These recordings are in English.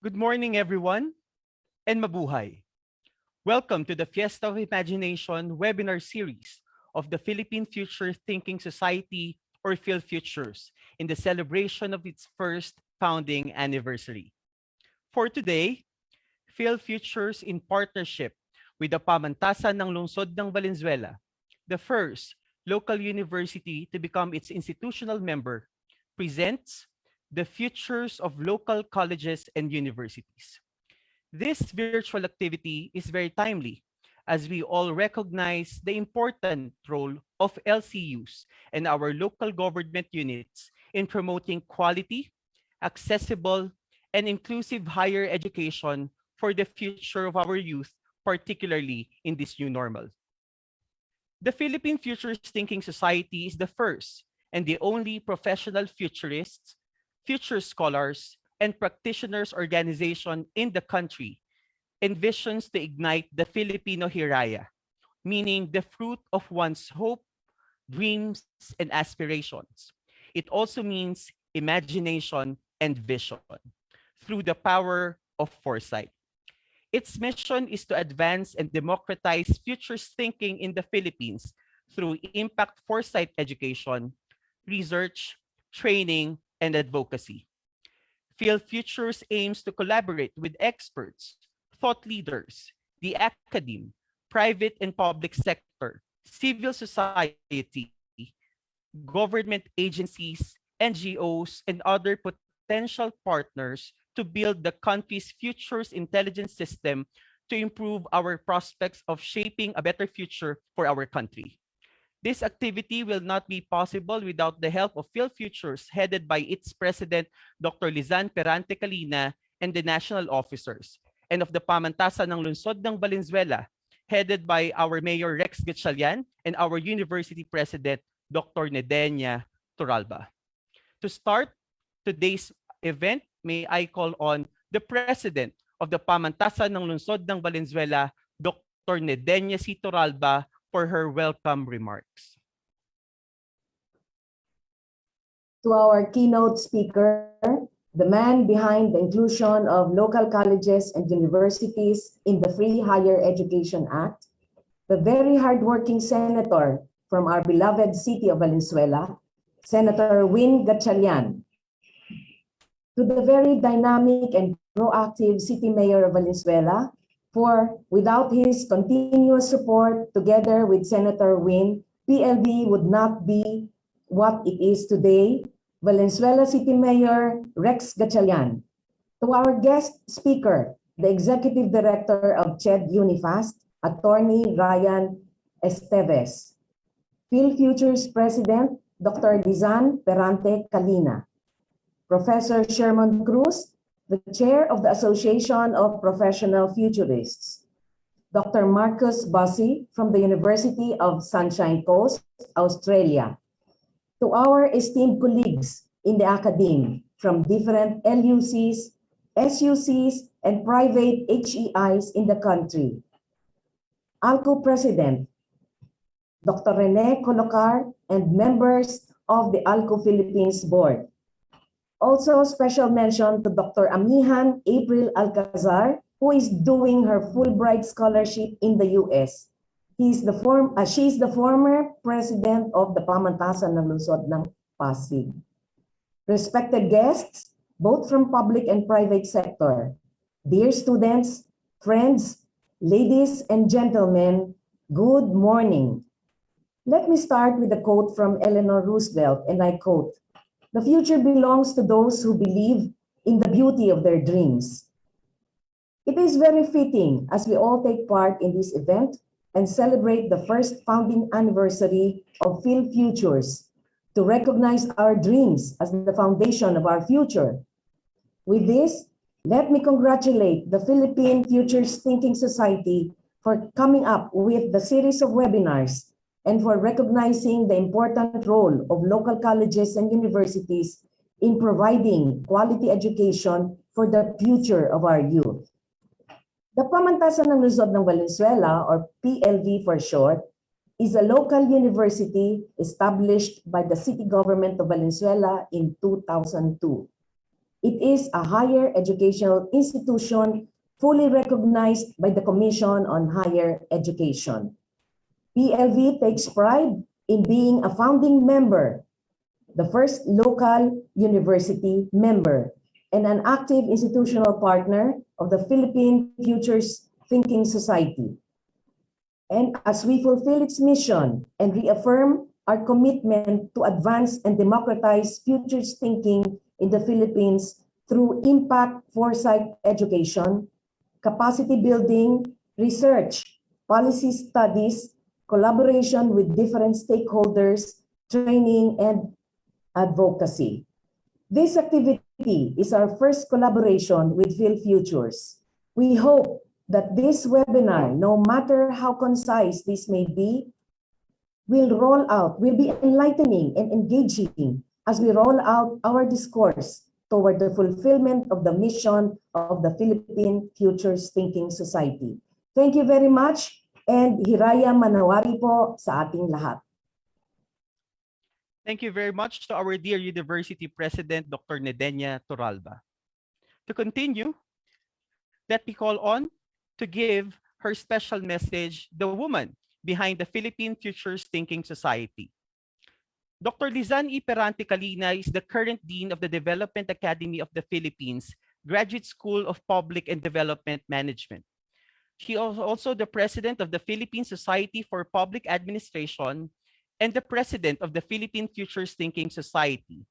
Good morning, everyone, and mabuhay. Welcome to the Fiesta of Imagination webinar series of the Philippine Future Thinking Society, or PhilFutures, in the celebration of its first founding anniversary. For today, PhilFutures, in partnership with the Pamantasan ng Lungsod ng Valenzuela, the first local university to become its institutional member, presents the futures of local colleges and universities. This virtual activity is very timely as we all recognize the important role of LCUs and our local government units in promoting quality, accessible, and inclusive higher education for the future of our youth, particularly in this new normal. The Philippine Futures Thinking Society is the first and the only professional futurists, future scholars, and practitioners organization in the country envisions to ignite the Filipino Hiraya, meaning the fruit of one's hope, dreams, and aspirations. It also means imagination and vision through the power of foresight. Its mission is to advance and democratize futures thinking in the Philippines through impact foresight education, research, training, and advocacy. Field Futures aims to collaborate with experts, thought leaders, the academe, private and public sector, civil society, government agencies, NGOs, and other potential partners to build the country's futures intelligence system to improve our prospects of shaping a better future for our country. This activity will not be possible without the help of PhilFutures headed by its president, Dr. Lizan Perante Calina, and the national officers, and of the Pamantasan ng Lungsod ng Valenzuela, headed by our Mayor Rex Gatchalian and our University President, Dr. Nedenia Turalba. To start today's event, may I call on the President of the Pamantasan ng Lungsod ng Valenzuela, Dr. Nedenia C. Turalba, for her welcome remarks. To our keynote speaker, the man behind the inclusion of local colleges and universities in the Free Higher Education Act, the very hardworking senator from our beloved city of Valenzuela, Senator Win Gatchalian. To the very dynamic and proactive city mayor of Valenzuela, for without his continuous support together with Senator Win, PLV would not be what it is today. Valenzuela City Mayor Rex Gatchalian. To our guest speaker, the Executive Director of CHED Unifast, Attorney Ryan Esteves. PhilFutures President, Dr. Lizan Perante Calina. Professor Sherman Cruz, the Chair of the Association of Professional Futurists. Dr. Marcus Bussey from the University of Sunshine Coast, Australia. To our esteemed colleagues in the academe from different LUCs, SUCs, and private HEIs in the country. ALCO President, Dr. Rene Colocar, and members of the ALCO Philippines Board. Also, special mention to Dr. Amihan April Alcazar, who is doing her Fulbright Scholarship in the US. She's the former president of the Pamantasan ng Lungsod ng Pasig. Respected guests, both from public and private sector, dear students, friends, ladies and gentlemen, good morning. Let me start with a quote from Eleanor Roosevelt, and I quote, "The future belongs to those who believe in the beauty of their dreams." It is very fitting as we all take part in this event and celebrate the first founding anniversary of PhilFutures to recognize our dreams as the foundation of our future. With this, let me congratulate the Philippine Futures Thinking Society for coming up with the series of webinars and for recognizing the important role of local colleges and universities in providing quality education for the future of our youth. The Pamantasan ng Lungsod ng Valenzuela, or PLV for short, is a local university established by the city government of Valenzuela in 2002. It is a higher educational institution fully recognized by the Commission on Higher Education. PLV takes pride in being a founding member, the first local university member, and an active institutional partner of the Philippine Futures Thinking Society. And as we fulfill its mission and reaffirm our commitment to advance and democratize futures thinking in the Philippines through impact foresight education, capacity building, research, policy studies, collaboration with different stakeholders, training, and advocacy. This activity is our first collaboration with PhilFutures. We hope that this webinar, no matter how concise this may be, will be enlightening and engaging as we roll out our discourse toward the fulfillment of the mission of the Philippine Futures Thinking Society. Thank you very much, and Hiraya Manawari po sa ating lahat. Thank you very much to our dear University President, Dr. Nedenia Torralba. To continue, let me call on to give her special message, the woman behind the Philippine Futures Thinking Society. Dr. Lizan E. Perante Calina is the current Dean of the Development Academy of the Philippines, Graduate School of Public and Development Management. She is also the President of the Philippine Society for Public Administration and the President of the Philippine Futures Thinking Society.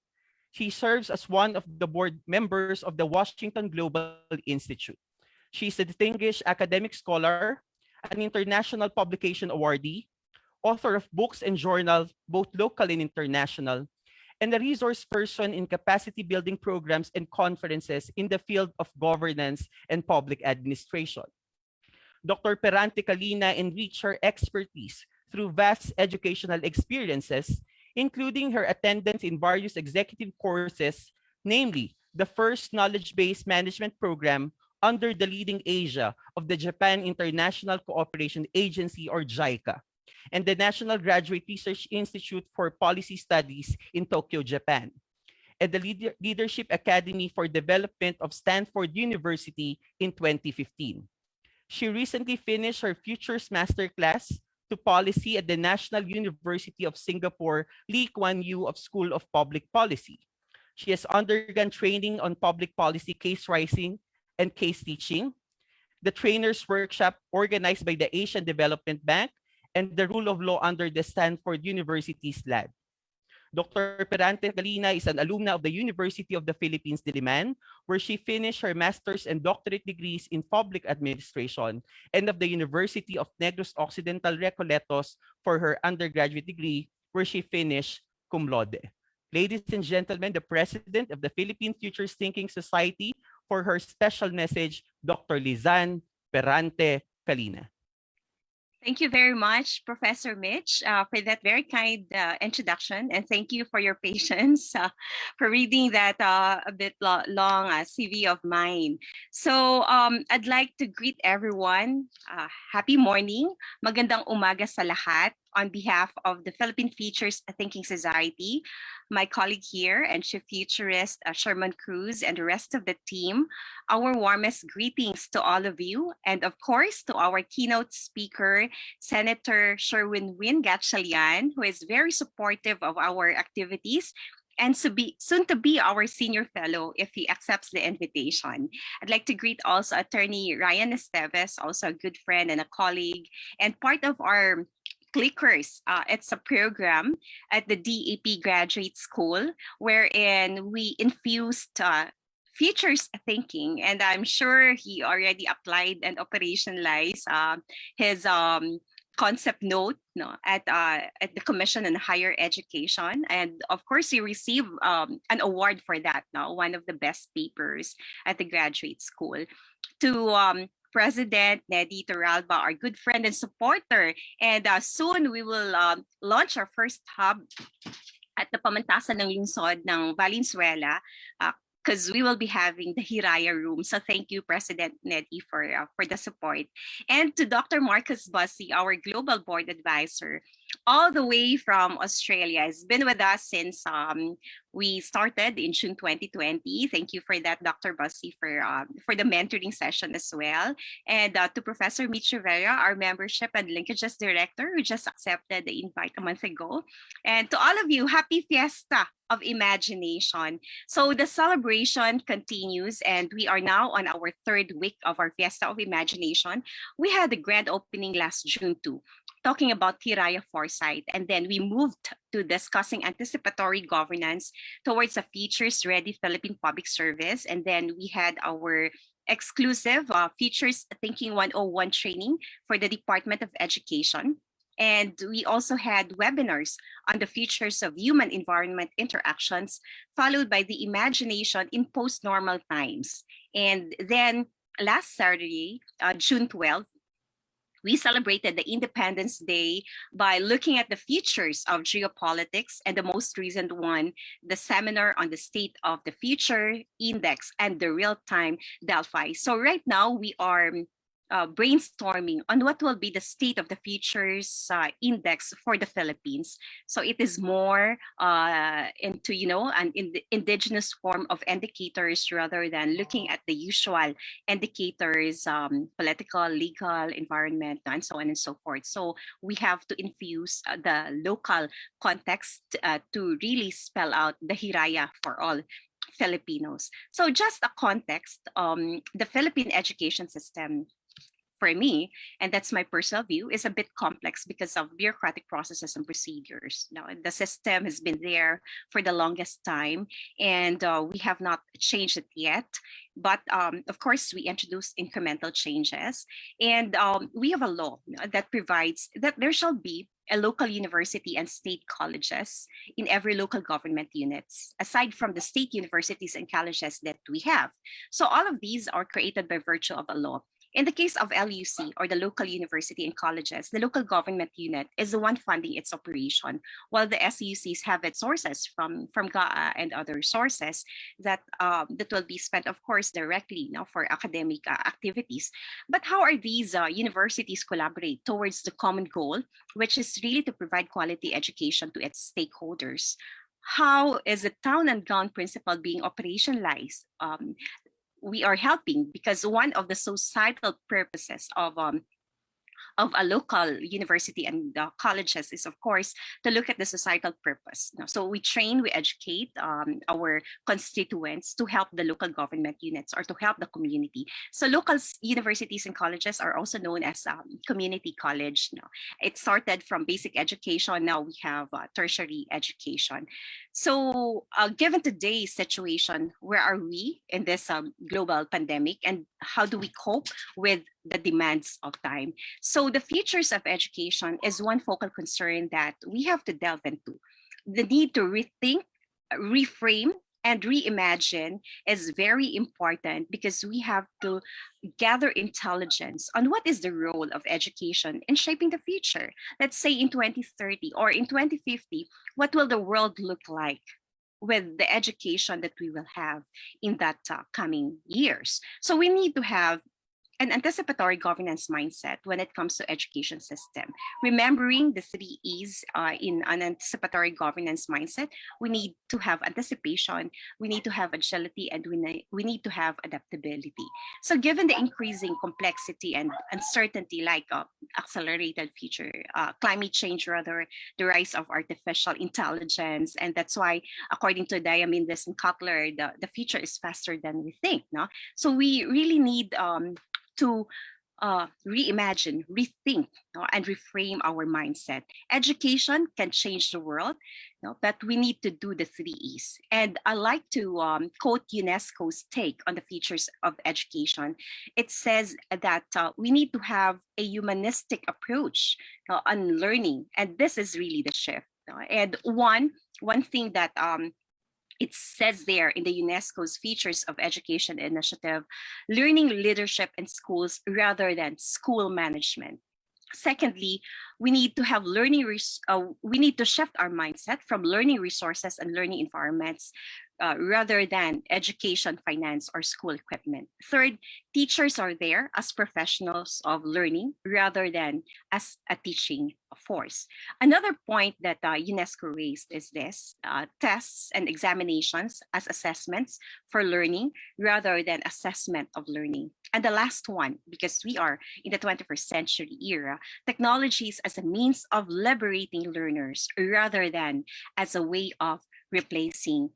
She serves as one of the board members of the Washington Global Institute. She is a distinguished academic scholar, an international publication awardee, author of books and journals, both local and international, and a resource person in capacity building programs and conferences in the field of governance and public administration. Dr. Perante Calina enriched her expertise through vast educational experiences, including her attendance in various executive courses, namely the first knowledge-based management program under the leading Asia of the Japan International Cooperation Agency, or JICA, and the National Graduate Research Institute for Policy Studies in Tokyo, Japan, and the Leadership Academy for Development of Stanford University in 2015. She recently finished her Futures Masterclass to Policy at the National University of Singapore Lee Kuan Yew of School of Public Policy. She has undergone training on public policy case writing and case teaching, the trainers workshop organized by the Asian Development Bank, and the rule of law under the Stanford University's LAD. Dr. Perante Calina is an alumna of the University of the Philippines, Diliman, where she finished her master's and doctorate degrees in public administration, and of the University of Negros Occidental Recoletos for her undergraduate degree, where she finished cum laude. Ladies and gentlemen, the President of the Philippine Futures Thinking Society, for her special message, Dr. Lizan Perante Calina. Thank you very much, Professor Mitch, for that very kind introduction. And thank you for your patience for reading that a bit long CV of mine. So I'd like to greet everyone. Happy morning. Magandang umaga sa lahat. On behalf of the Philippine Futures Thinking Society, my colleague here and Chief Futurist Sherman Cruz, and the rest of the team, our warmest greetings to all of you, and of course to our keynote speaker, Senator Sherwin Win Gatchalian, who is very supportive of our activities and soon to be our senior fellow if he accepts the invitation. I'd like to greet also Attorney Ryan Esteves, also a good friend and a colleague, and part of our Clickers. It's a program at the DAP Graduate School wherein we infused futures thinking, and I'm sure he already applied and operationalized his concept note at the Commission on Higher Education, and of course he received an award for that. One of the best papers at the graduate school. To President Nedi Torralba, our good friend and supporter. And soon we will launch our first hub at the Pamantasan ng Lungsod ng Valenzuela, because we will be having the Hiraya room. So thank you, President Nedi, for the support. And to Dr. Marcus Bussy, our Global Board Advisor, all the way from Australia. Has been with us since we started in June 2020. Thank you for that, Dr. Bussy, for the mentoring session as well. And to Professor Mitch Rivera, our membership and linkages director, who just accepted the invite a month ago. And to all of you, happy Fiesta of Imagination. So the celebration continues, and we are now on our third week of our Fiesta of Imagination. We had the grand opening last June too, talking about Tiraya foresight, and then we moved to discussing anticipatory governance towards a features-ready Philippine public service, and then we had our exclusive Features Thinking 101 training for the Department of Education. And we also had webinars on the features of human environment interactions, followed by the imagination in post-normal times. And then last Saturday, June 12th, we celebrated the Independence Day by looking at the features of geopolitics, and the most recent one, the seminar on the State of the Future Index and the real-time Delphi. So right now we are brainstorming on what will be the State of the Futures Index for the Philippines. So it is more into, an indigenous form of indicators rather than looking at the usual indicators, political, legal, environment, and so on and so forth. So we have to infuse the local context to really spell out the Hiraya for all Filipinos. So just a context, the Philippine education system, for me, and that's my personal view, is a bit complex because of bureaucratic processes and procedures. Now, the system has been there for the longest time, and we have not changed it yet. But of course, we introduced incremental changes, and we have a law that provides that there shall be a local university and state colleges in every local government units, aside from the state universities and colleges that we have. So all of these are created by virtue of a law. In the case of LUC, or the local university and colleges, the local government unit is the one funding its operation, while the SUCs have its sources from GAA and other sources that will be spent, of course, directly for academic activities. But how are these universities collaborate towards the common goal, which is really to provide quality education to its stakeholders? How is the town and ground principle being operationalized? We are helping because one of the societal purposes of a local university and colleges is, of course, to look at the societal purpose. So we train, we educate our constituents to help the local government units or to help the community. So local universities and colleges are also known as community college. It started from basic education. Now we have tertiary education. So given today's situation, where are we in this global pandemic, and how do we cope with the demands of time? So the futures of education is one focal concern that we have to delve into. The need to rethink, reframe, and reimagine is very important because we have to gather intelligence on what is the role of education in shaping the future. Let's say in 2030 or in 2050, what will the world look like with the education that we will have in that coming years? So we need to have an anticipatory governance mindset when it comes to education system. Remembering the 3 E's in an anticipatory governance mindset, we need to have anticipation, we need to have agility, and we need to have adaptability. So given the increasing complexity and uncertainty, like accelerated future, climate change rather, the rise of artificial intelligence, and that's why, according to Diamandis and Cutler, the future is faster than we think. No? So we really need to reimagine, rethink, and reframe our mindset. Education can change the world, but we need to do the 3 E's. And I like to quote UNESCO's take on the futures of education. It says that we need to have a humanistic approach on learning, and this is really the shift. And one thing that it says there in the UNESCO's Features of Education Initiative, learning leadership in schools rather than school management. Secondly, we need to have we need to shift our mindset from learning resources and learning environments rather than education, finance, or school equipment. Third, teachers are there as professionals of learning rather than as a teaching force. Another point that UNESCO raised is this: tests and examinations as assessments for learning rather than assessment of learning. And the last one, because we are in the 21st century era, technologies as a means of liberating learners rather than as a way of replacing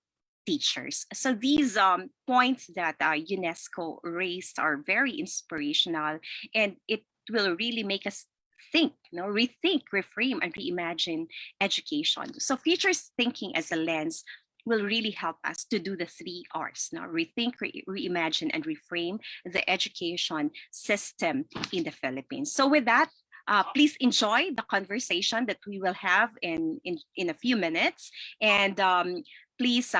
teachers. So these points that UNESCO raised are very inspirational, and it will really make us think, rethink, reframe, and reimagine education. So futures thinking as a lens will really help us to do the 3 Rs: now rethink, reimagine, and reframe the education system in the Philippines. So with that, please enjoy the conversation that we will have in a few minutes. And please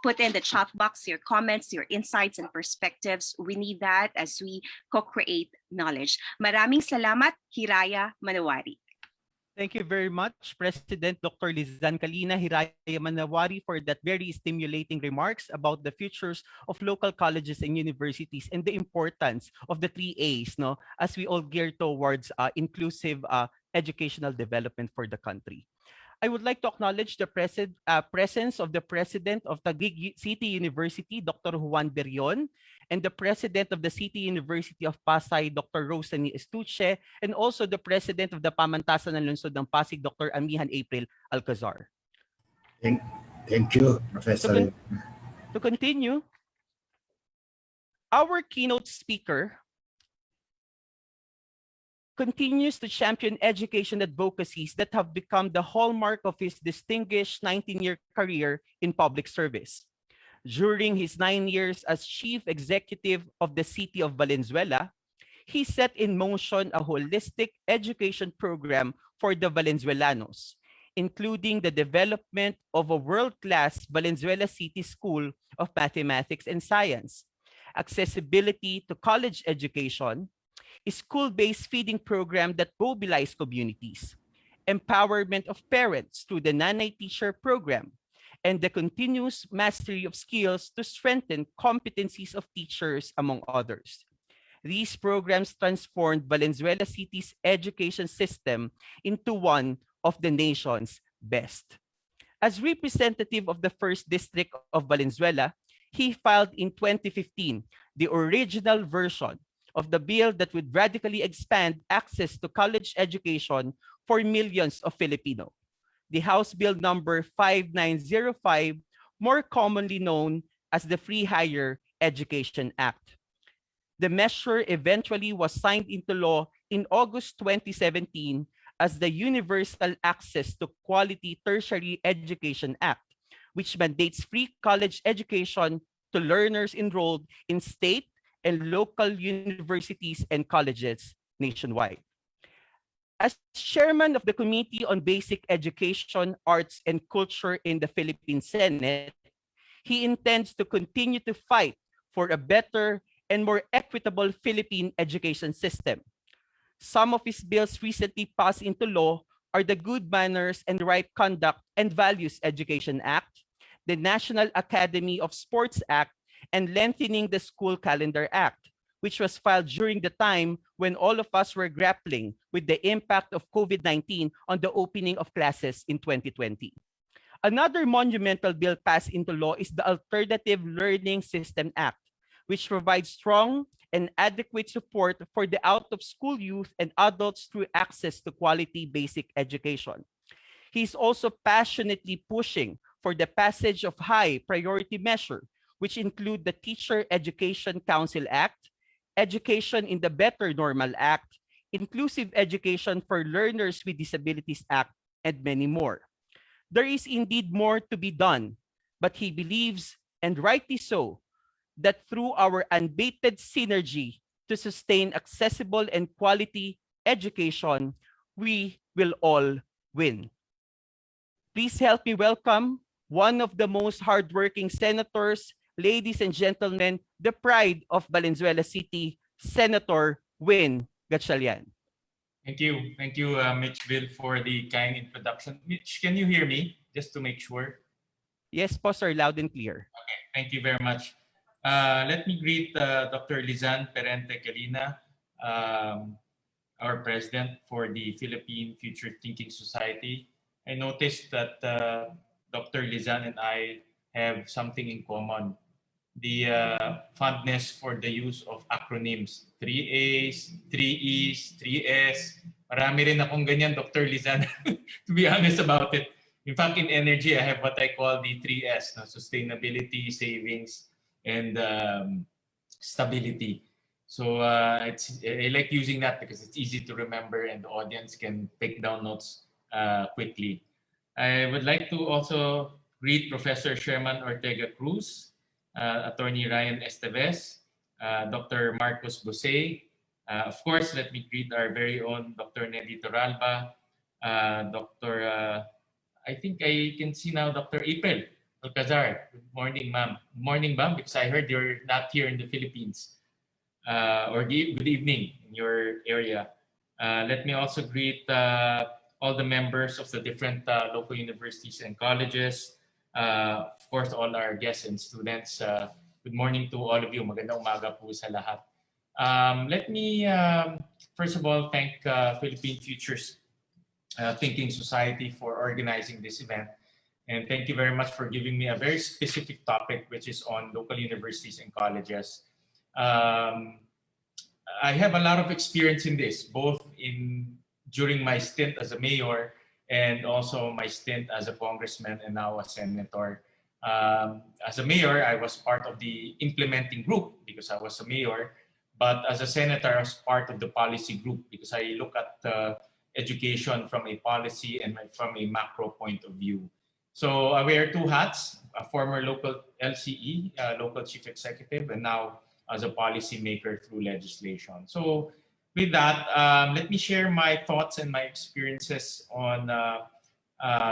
put in the chat box your comments, your insights and perspectives. We need that as we co-create knowledge. Maraming salamat, Hiraya Manawari. Thank you very much, President Dr. Lizan Kalina Hiraya Manawari, for that very stimulating remarks about the futures of local colleges and universities and the importance of the 3 A's, as we all gear towards inclusive educational development for the country. I would like to acknowledge the presence of the President of Taguig City University, Dr. Juan Berion, and the President of the City University of Pasay, Dr. Rosany Estuche, and also the President of the Pamantasan ng Lungsod ng Pasig, Dr. Amihan April Alcazar. Thank you, Professor. To continue, our keynote speaker continues to champion education advocacies that have become the hallmark of his distinguished 19-year career in public service. During his 9 years as chief executive of the city of Valenzuela, he set in motion a holistic education program for the Valenzuelanos, including the development of a world-class Valenzuela City School of Mathematics and Science, accessibility to college education, a school-based feeding program that mobilized communities, empowerment of parents through the Nanay Teacher program, and the continuous mastery of skills to strengthen competencies of teachers, among others. These programs transformed Valenzuela City's education system into one of the nation's best. As representative of the 1st District of Valenzuela, he filed in 2015 the original version of the bill that would radically expand access to college education for millions of Filipinos. The House Bill number 5905, more commonly known as the Free Higher Education Act. The measure eventually was signed into law in August 2017 as the Universal Access to Quality Tertiary Education Act, which mandates free college education to learners enrolled in state and local universities and colleges nationwide. As chairman of the Committee on Basic Education, Arts, and Culture in the Philippine Senate, he intends to continue to fight for a better and more equitable Philippine education system. Some of his bills recently passed into law are the Good Manners and Right Conduct and Values Education Act, the National Academy of Sports Act, and Lengthening the School Calendar Act, which was filed during the time when all of us were grappling with the impact of COVID-19 on the opening of classes in 2020. Another monumental bill passed into law is the Alternative Learning System Act, which provides strong and adequate support for the out-of-school youth and adults through access to quality basic education. He's also passionately pushing for the passage of high-priority measures, which include the Teacher Education Council Act, Education in the Better Normal Act, Inclusive Education for Learners with Disabilities Act, and many more. There is indeed more to be done, but he believes, and rightly so, that through our unabated synergy to sustain accessible and quality education, we will all win. Please help me welcome one of the most hardworking senators, ladies and gentlemen, the pride of Valenzuela City, Senator Win Gatchalian. Thank you, Mitchville, for the kind introduction. Mitch, can you hear me? Just to make sure. Yes po, sir. Loud and clear. Okay, thank you very much. Let me greet Dr. Lizan Perente Calina, our president for the Philippine Future Thinking Society. I noticed that Dr. Lizan and I have something in common. The fondness for the use of acronyms. 3A's, 3E's, 3S. Marami rin akong ganyan, Dr. Lizan, to be honest about it. In fact, in energy, I have what I call the 3S, no? Sustainability, savings, and stability. So I like using that because it's easy to remember and the audience can take down notes quickly. I would like to also greet Professor Sherman Ortega Cruz, Attorney Ryan Esteves, Dr. Marcos Bosé. Of course, let me greet our very own Dr. Nelly Toralba, Dr. I think I can see now Dr. April Alcazar. Good morning, ma'am. Good morning, ma'am, because I heard you're not here in the Philippines. Or good evening in your area. Let me also greet all the members of the different local universities and colleges. Of course, all our guests and students. Good morning to all of you. Magandang umaga po sa lahat. Let me first of all thank Philippine Futures Thinking Society for organizing this event. And thank you very much for giving me a very specific topic, which is on local universities and colleges. I have a lot of experience in this, both during my stint as a mayor and also my stint as a congressman and now a senator. As a mayor, I was part of the implementing group because I was a mayor. But as a senator, I was part of the policy group because I look at education from a policy and from a macro point of view. So I wear two hats, a former local LCE, local chief executive, and now as a policymaker through legislation. So with that, let me share my thoughts and my experiences on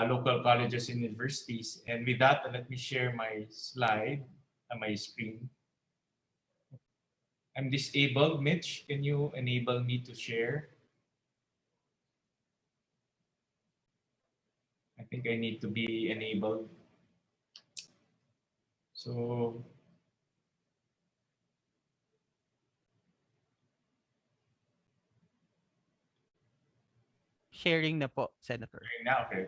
local colleges and universities. And with that, let me share my slide on my screen. I'm disabled. Mitch, can you enable me to share? I think I need to be enabled. So Sharing na po, Senator. now, okay.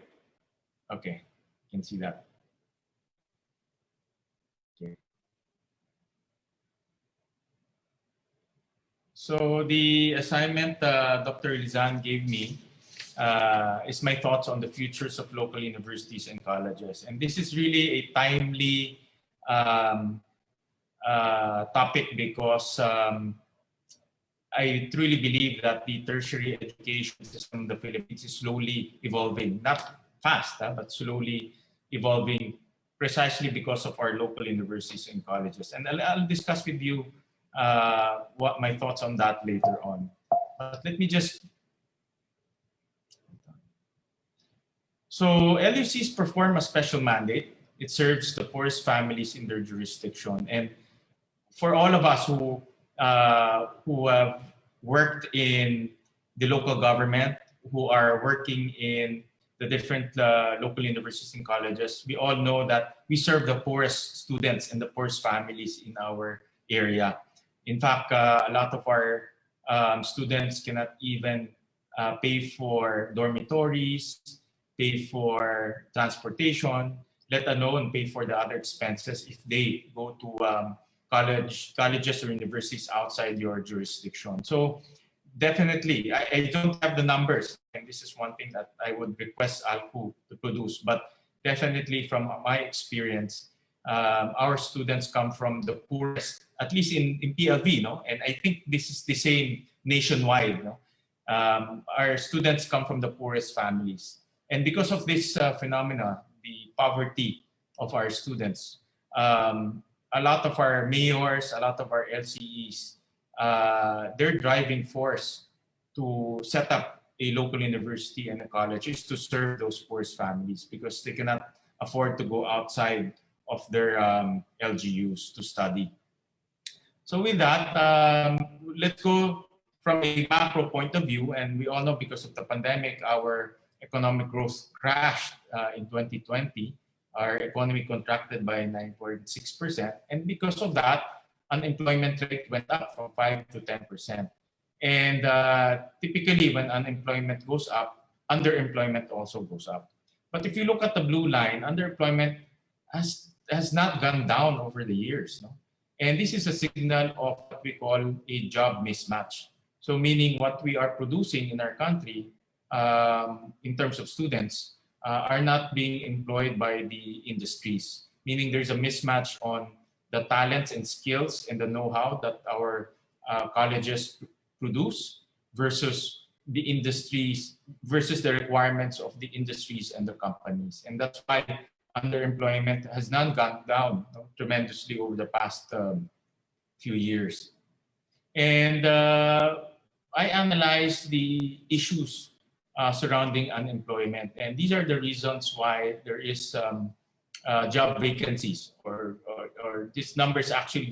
Okay, you can see that. Okay. So the assignment Dr. Lizan gave me is my thoughts on the futures of local universities and colleges. And this is really a timely topic because I truly believe that the tertiary education system in the Philippines is slowly evolving, not fast, but slowly evolving precisely because of our local universities and colleges. And I'll discuss with you what my thoughts on that later on. But let me just... So LUCs perform a special mandate. It serves the poorest families in their jurisdiction. And for all of us who have worked in the local government, who are working in the different local universities and colleges, we all know that we serve the poorest students and the poorest families in our area. In fact, a lot of our students cannot even pay for dormitories, pay for transportation, let alone pay for the other expenses if they go to colleges or universities outside your jurisdiction. So definitely, I don't have the numbers, and this is one thing that I would request ALCU to produce, but definitely from my experience, our students come from the poorest, at least in PLV, no? And I think this is the same nationwide, no? Our students come from the poorest families. And because of this phenomena, the poverty of our students, a lot of our mayors, a lot of our LCEs, their driving force to set up a local university and a college is to serve those poorest families because they cannot afford to go outside of their LGUs to study. So with that, let's go from a macro point of view. And we all know because of the pandemic, our economic growth crashed in 2020. our economy contracted by 9.6%. And because of that, unemployment rate went up from 5 to 10%. And typically, when unemployment goes up, underemployment also goes up. But if you look at the blue line, underemployment has not gone down over the years. No? And this is a signal of what we call a job mismatch. So meaning what we are producing in our country in terms of students are not being employed by the industries. Meaning there's a mismatch on the talents and skills and the know-how that our colleges produce versus the industries, versus the requirements of the industries and the companies. And that's why underemployment has not gone down tremendously over the past few years. And I analyzed the issues surrounding unemployment. And these are the reasons why there is job vacancies, or this number is actually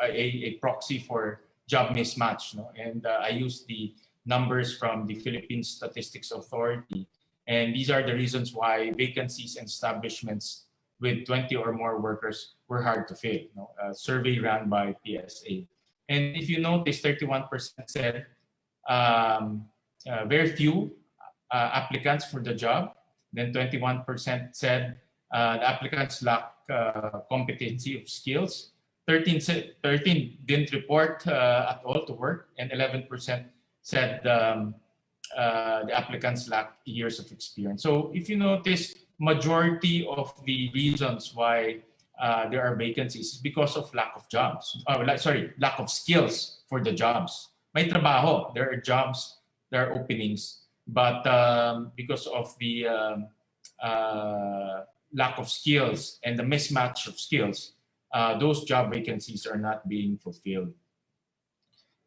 a proxy for job mismatch. No? And I used the numbers from the Philippine Statistics Authority. And these are the reasons why vacancies and establishments with 20 or more workers were hard to fill. No? A survey ran by PSA. And if you notice, 31% said very few applicants for the job. Then 21% said the applicants lack competency of skills. 13 didn't report at all to work, and 11% said the applicants lack years of experience. So if you notice, majority of the reasons why there are vacancies is because of lack of jobs. Lack of skills for the jobs. May trabaho, there are jobs, there are openings, but because of the lack of skills and the mismatch of skills, those job vacancies are not being fulfilled.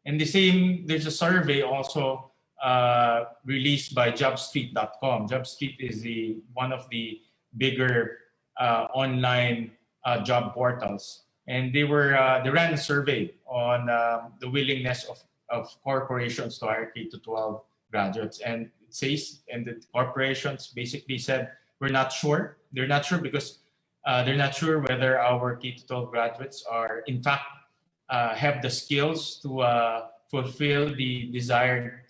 And there's a survey also released by Jobstreet.com. Jobstreet is one of the bigger online job portals, and they ran a survey on the willingness of corporations to hire K-12 graduates. And it says, and the corporations basically said, we're not sure. They're not sure because they're not sure whether our K-12 graduates are in fact have the skills to fulfill the desired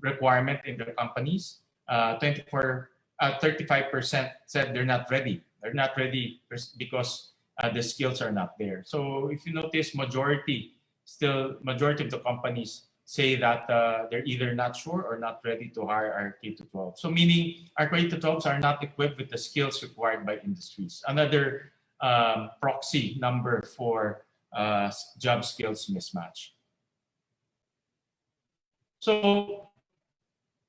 requirement in their companies. 35% said they're not ready. They're not ready because the skills are not there. So if you notice, majority of the companies say that they're either not sure or not ready to hire our K-12. So meaning our K-12s are not equipped with the skills required by industries. Another proxy number for job skills mismatch. So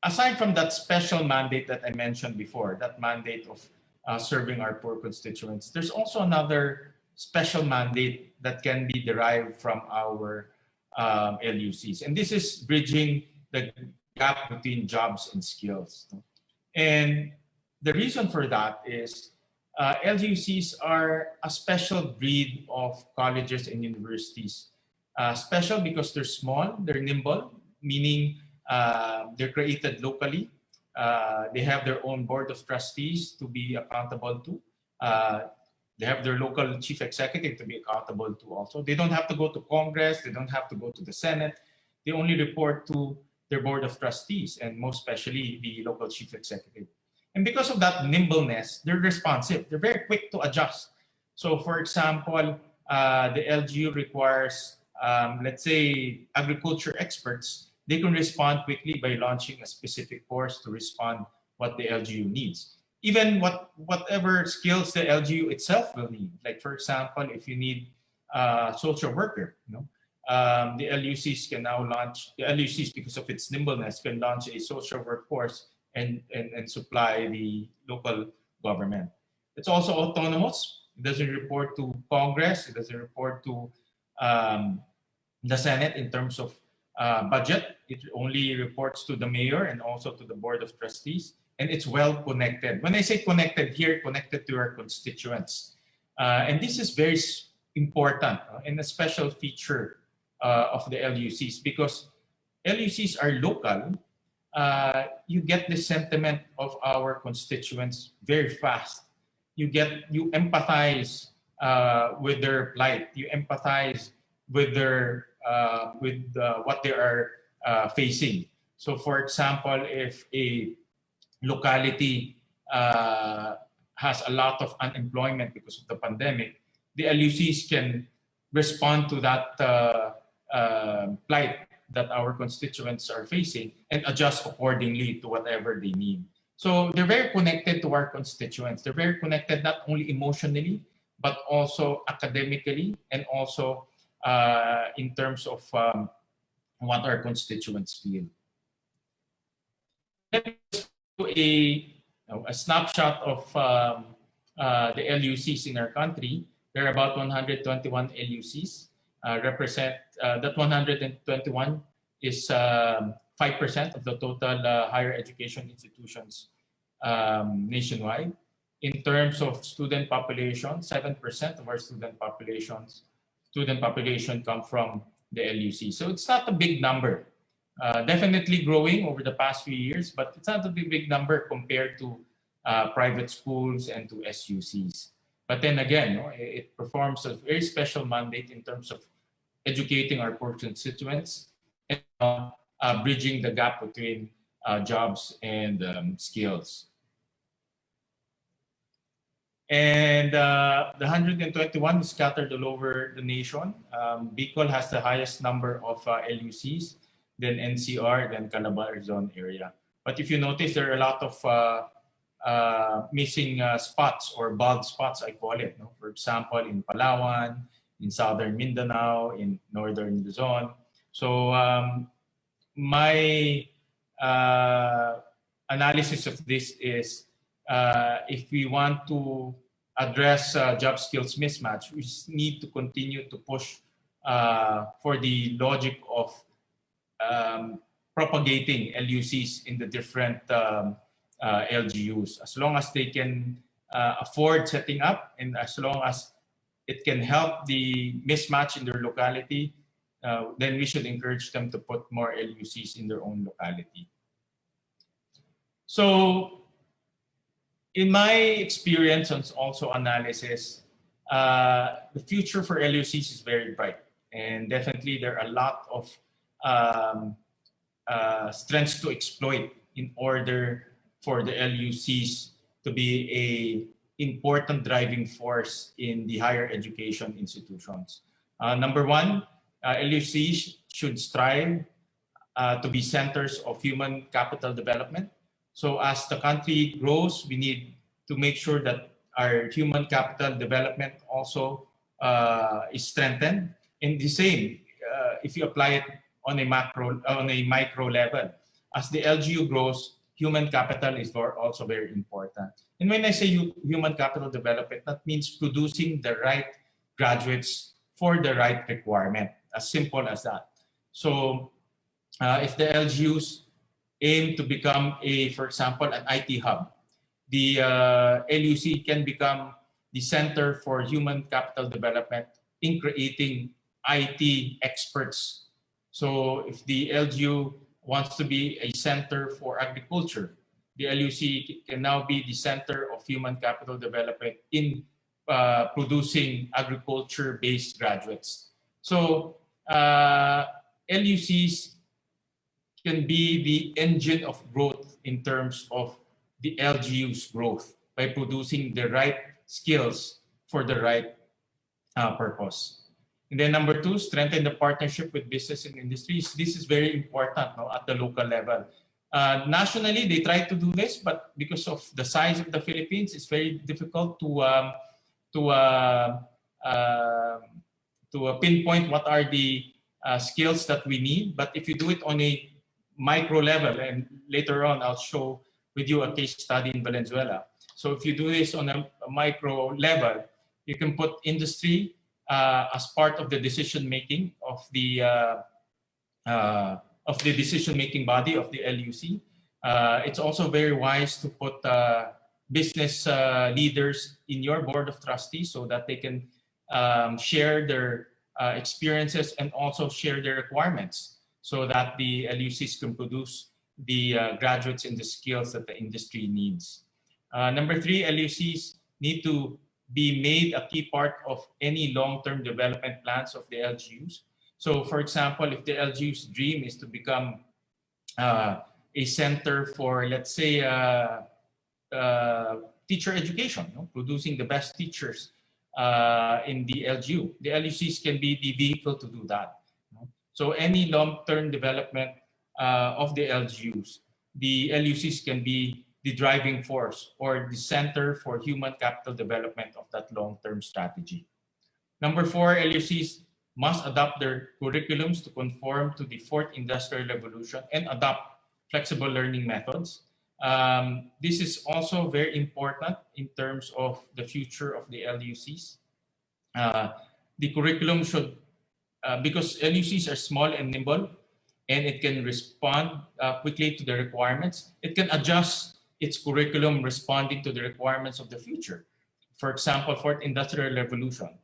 aside from that special mandate that I mentioned before, that mandate of serving our poor constituents, there's also another special mandate that can be derived from our LUCs. And this is bridging the gap between jobs and skills. And the reason for that is LUCs are a special breed of colleges and universities. Special because they're small, they're nimble, meaning they're created locally. They have their own board of trustees to be accountable to. They have their local chief executive to be accountable to also. They don't have to go to Congress. They don't have to go to the Senate. They only report to their board of trustees, and most especially the local chief executive. And because of that nimbleness, they're responsive. They're very quick to adjust. So for example, the LGU requires, let's say, agriculture experts. They can respond quickly by launching a specific course to respond what the LGU needs. Even whatever skills the LGU itself will need. Like for example, if you need a social worker, the LUCs can now launch, the LUCs, because of its nimbleness, can launch a social work course and supply the local government. It's also autonomous. It doesn't report to Congress. It doesn't report to the Senate in terms of budget. It only reports to the mayor and also to the board of trustees. And it's well connected. When I say connected here, connected to our constituents. And this is very important and a special feature of the LUCs, because LUCs are local. You get the sentiment of our constituents very fast. you empathize with their plight. You empathize with their what they are facing. So, for example, if a locality has a lot of unemployment because of the pandemic, the LUCs can respond to that plight that our constituents are facing and adjust accordingly to whatever they need. So they're very connected to our constituents. They're very connected not only emotionally, but also academically and also in terms of what our constituents feel. Let me just do a snapshot of the LUCs in our country. There are about 121 LUCs. That 121 is 5% of the total higher education institutions nationwide. In terms of student population, 7% of our student population come from the LUC. So it's not a big number. Definitely growing over the past few years, but it's not a big number compared to private schools and to SUCs. But then again, it performs a very special mandate in terms of educating our poor constituents and bridging the gap between jobs and skills. And the 121 is scattered all over the nation. Bicol has the highest number of LUCs, then NCR, then Calabar zone area. But if you notice, there are a lot of missing spots or bald spots, I call it. No? For example, in Palawan, in southern Mindanao, in northern Luzon. So my analysis of this is if we want to address job skills mismatch, we need to continue to push for the logic of propagating LUCs in the different LGUs. As long as they can afford setting up and as long as it can help the mismatch in their locality, then we should encourage them to put more LUCs in their own locality. So in my experience and also analysis, the future for LUCs is very bright. And definitely there are a lot of strengths to exploit in order for the LUCs to be an important driving force in the higher education institutions. Number one, LUCs should strive to be centers of human capital development. So as the country grows, we need to make sure that our human capital development also is strengthened. And the same, if you apply it on a micro level, as the LGU grows, human capital is also very important. And when I say human capital development, that means producing the right graduates for the right requirement, as simple as that. So if the LGUs aim to become for example, an IT hub, the LUC can become the center for human capital development in creating IT experts. So if the LGU wants to be a center for agriculture, the LUC can now be the center of human capital development in producing agriculture-based graduates. So LUCs can be the engine of growth in terms of the LGU's growth by producing the right skills for the right purpose. And then number two, strengthen the partnership with business and industries. This is very important at the local level. Nationally, they try to do this, but because of the size of the Philippines, it's very difficult to pinpoint what are the skills that we need. But if you do it on a micro level, and later on I'll show with you a case study in Valenzuela. So if you do this on a micro level, you can put industry as part of the decision making of the decision making body of the LUC. It's also very wise to put business leaders in your board of trustees so that they can share their experiences and also share their requirements so that the LUCs can produce the graduates and the skills that the industry needs. Number three, LUCs need to be made a key part of any long-term development plans of the LGUs. So, for example, if the LGU's dream is to become a center for, let's say, teacher education, producing the best teachers in the LGU. The LUCs can be the vehicle to do that. So any long-term development of the LGUs, the LUCs can be the driving force or the center for human capital development of that long-term strategy. Number 4, LUCs must adapt their curriculums to conform to the fourth industrial revolution and adopt flexible learning methods. This is also very important in terms of the future of the LUCs. The curriculum should, because LUCs are small and nimble, and it can respond quickly to the requirements, it can adjust its curriculum responding to the requirements of the future. For example, fourth industrial revolution,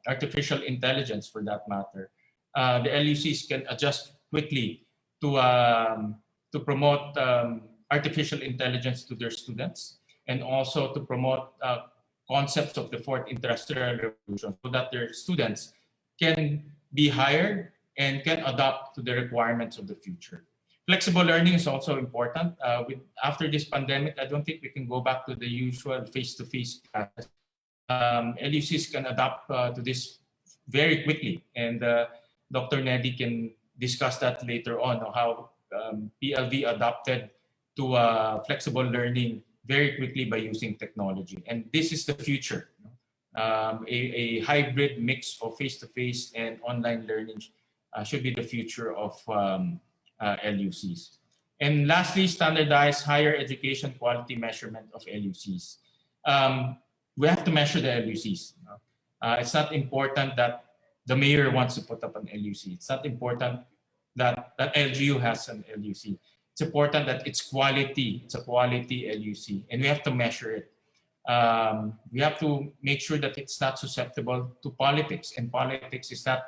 artificial intelligence for that matter. The LUCs can adjust quickly to promote artificial intelligence to their students, and also to promote concepts of the fourth industrial revolution so that their students can be hired and can adapt to the requirements of the future. Flexible learning is also important. After this pandemic, I don't think we can go back to the usual face-to-face classes. LUCs can adapt to this very quickly, and Dr. Neddy can discuss that later on how PLV adapted to flexible learning very quickly by using technology. And this is the future. A hybrid mix of face-to-face and online learning should be the future of LUCs. And lastly, standardized higher education quality measurement of LUCs. We have to measure the LUCs. It's not important that the mayor wants to put up an LUC. It's not important that LGU has an LUC. It's important that it's quality. It's a quality LUC, and we have to measure it. We have to make sure that it's not susceptible to politics, and politics is not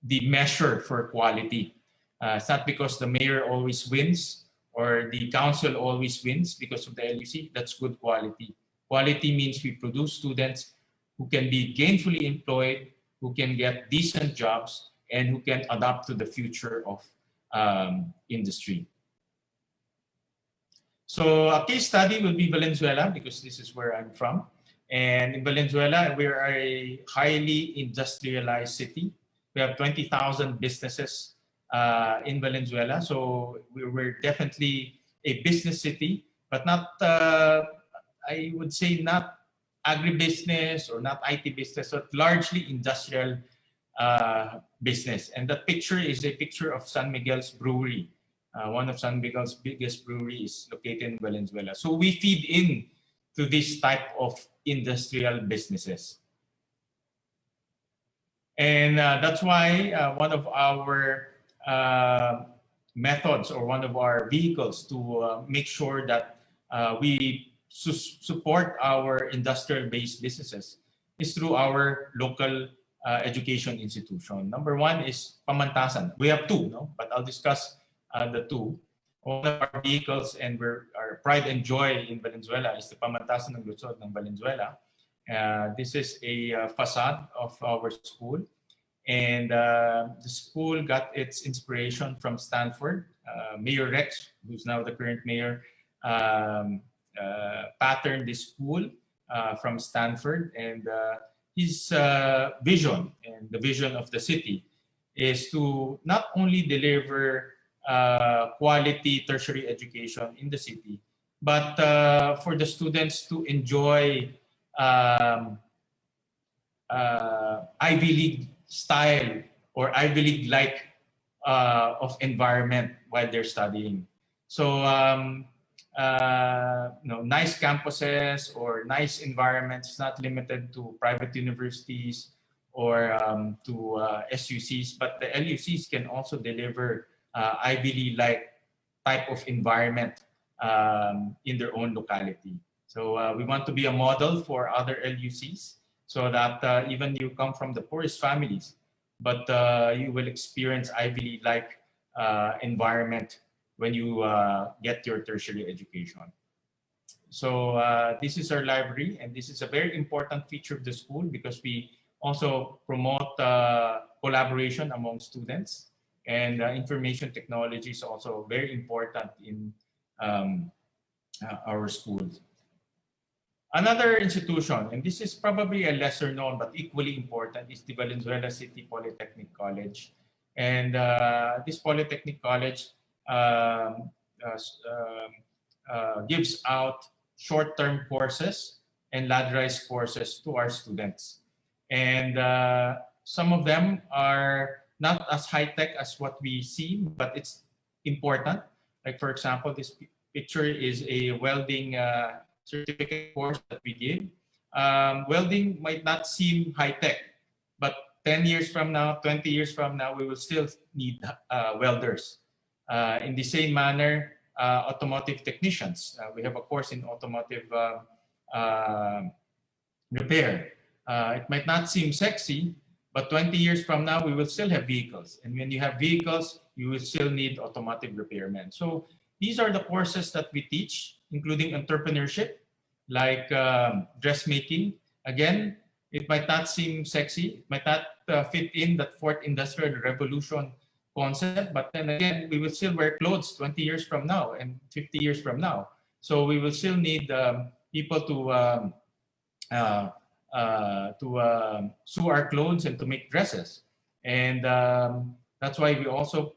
the measure for quality. It's not because the mayor always wins or the council always wins because of the LUC. That's good quality. Quality means we produce students who can be gainfully employed, who can get decent jobs, and who can adapt to the future of industry. So a case study will be Valenzuela, because this is where I'm from. And in Valenzuela, we are a highly industrialized city. We have 20,000 businesses in Valenzuela. So we're definitely a business city, but not, I would say, not agribusiness or not IT business, but largely industrial business. And that picture is a picture of San Miguel's brewery. One of San Miguel's biggest breweries is located in Valenzuela. So we feed in to this type of industrial businesses. And that's why one of our methods or one of our vehicles to make sure that we support our industrial-based businesses is through our local education institution. Number 1 is Pamantasan. We have 2, no? But I'll discuss the 2. One of our vehicles and our pride and joy in Valenzuela is the Pamantasan ng Lungsod ng Valenzuela. This is a facade of our school. And the school got its inspiration from Stanford. Mayor Rex, who's now the current mayor, patterned this school from Stanford. And his vision and the vision of the city is to not only deliver quality tertiary education in the city, but for the students to enjoy Ivy League style or Ivy League-like of environment while they're studying. So, nice campuses or nice environments, not limited to private universities or to SUCs, but the LUCs can also deliver Ivy League-like type of environment in their own locality. So we want to be a model for other LUCs so that even you come from the poorest families, but you will experience Ivy League-like environment when you get your tertiary education. So this is our library, and this is a very important feature of the school because we also promote collaboration among students, and information technology is also very important in um, our schools. Another institution, and this is probably a lesser known but equally important, is the Valenzuela City Polytechnic College. And this Polytechnic College um, uh, gives out short-term courses and ladderized courses to our students. And some of them are not as high-tech as what we see, but it's important. Like for example, this picture is a welding certificate course that we give. Welding might not seem high-tech, but 10 years from now, 20 years from now, we will still need welders. In the same manner, automotive technicians. We have a course in automotive repair. It might not seem sexy, but 20 years from now, we will still have vehicles. And when you have vehicles, you will still need automotive repairmen. So these are the courses that we teach, including entrepreneurship, like dressmaking. Again, it might not seem sexy. It might not fit in that fourth industrial revolution concept, but then again, we will still wear clothes 20 years from now and 50 years from now. So we will still need people to sew our clothes and to make dresses. And that's why we also